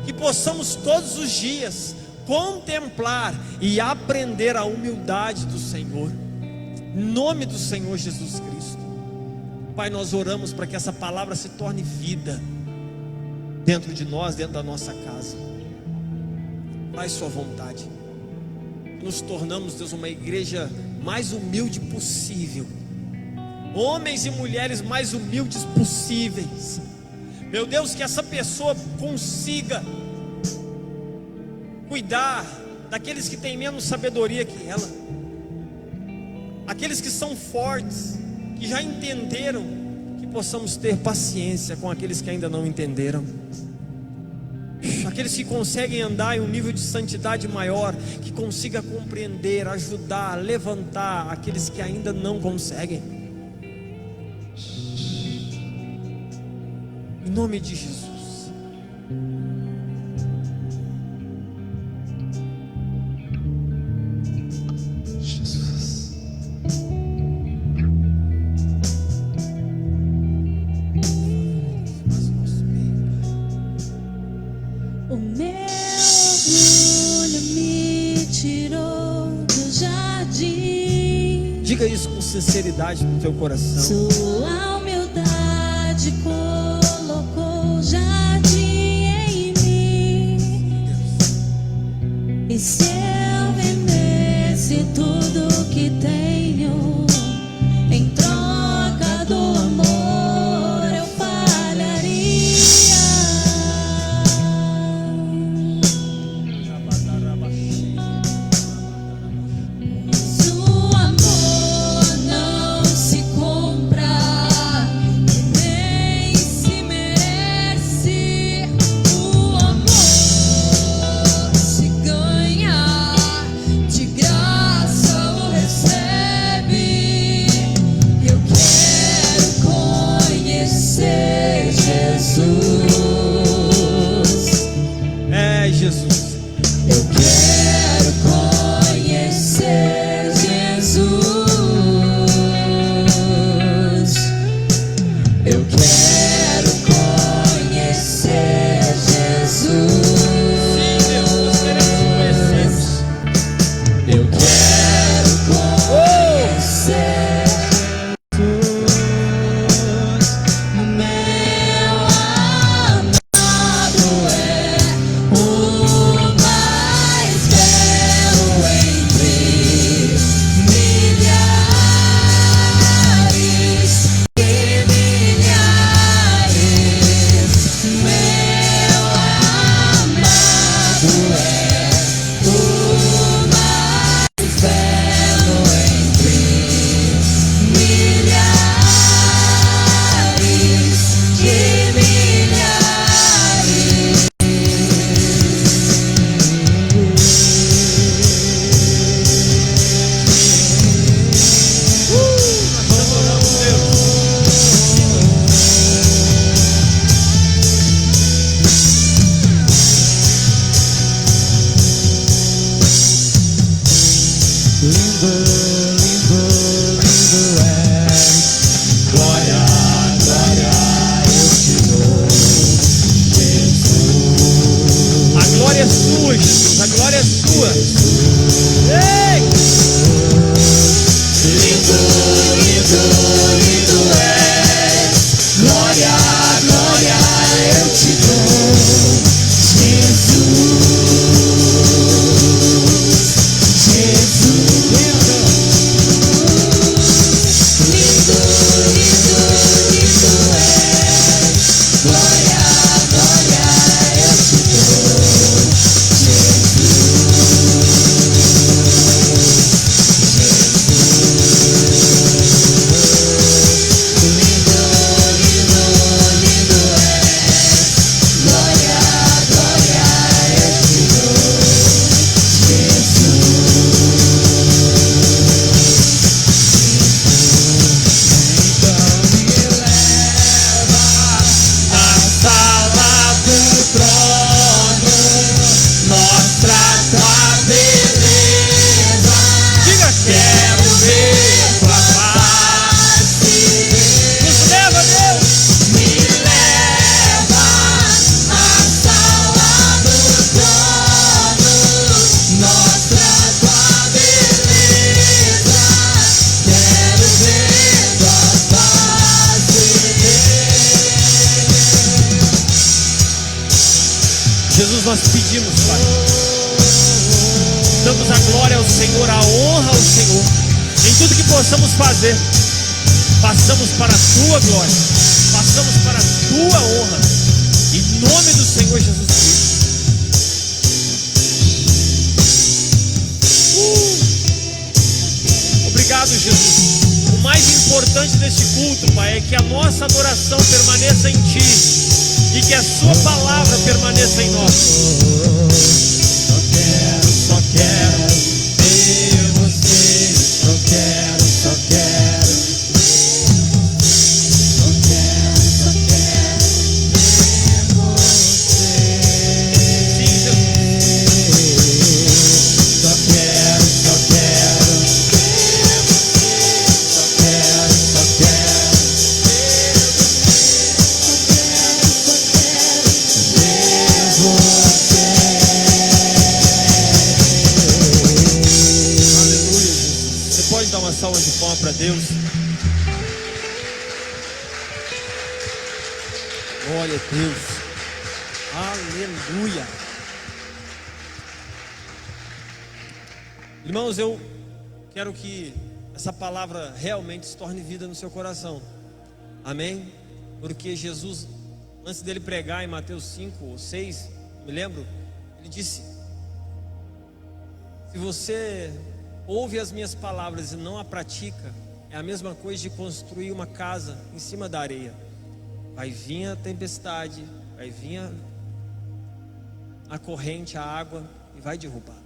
que possamos todos os dias contemplar e aprender a humildade do Senhor, em nome do Senhor Jesus Cristo. Pai, nós oramos para que essa palavra se torne vida dentro de nós, dentro da nossa casa. Faz sua vontade. Nos tornamos, Deus, uma igreja mais humilde possível, homens e mulheres mais humildes possíveis. Meu Deus, que essa pessoa consiga cuidar daqueles que têm menos sabedoria que ela, aqueles que são fortes, que já entenderam, que possamos ter paciência com aqueles que ainda não entenderam, aqueles que conseguem andar em um nível de santidade maior, que consiga compreender, ajudar, levantar aqueles que ainda não conseguem, em nome de Jesus. Diga isso com sinceridade no teu coração. Sua humildade colocou jardim em mim. E se eu vendesse tudo que tenho em troca do amor, eu falharia. Seu amor não se compra, Jesus, nós pedimos, Pai, damos a glória ao Senhor, a honra ao Senhor, em tudo que possamos fazer, passamos para a Tua glória, passamos para a Tua honra, em nome do Senhor Jesus Cristo. Obrigado, Jesus. O mais importante deste culto, Pai, é que a nossa adoração permaneça em Ti e que a Sua palavra permaneça em nós. Só quero ver você. Só quero ver você. Sim, Jesus. Só quero Dar uma salva de palmas para Deus. Glória a Deus. Aleluia. Irmãos, eu quero que essa palavra realmente se torne vida no seu coração. Amém? Porque Jesus, antes dele pregar em Mateus 5 ou 6, me lembro, ele disse: se você ouve as minhas palavras e não a pratica, é a mesma coisa de construir uma casa em cima da areia. Vai vir a tempestade, vai vir a corrente, a água e vai derrubar.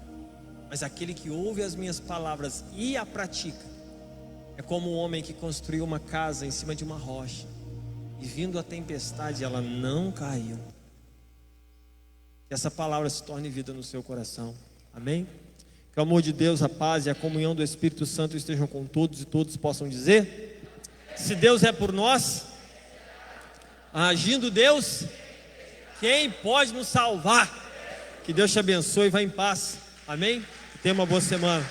Mas aquele que ouve as minhas palavras e a pratica é como um homem que construiu uma casa em cima de uma rocha, e vindo a tempestade ela não caiu. Que essa palavra se torne vida no seu coração. Amém? Que o amor de Deus, a paz e a comunhão do Espírito Santo estejam com todos e todos possam dizer: se Deus é por nós, agindo Deus, quem pode nos salvar? Que Deus te abençoe e vá em paz. Amém? Tenha uma boa semana.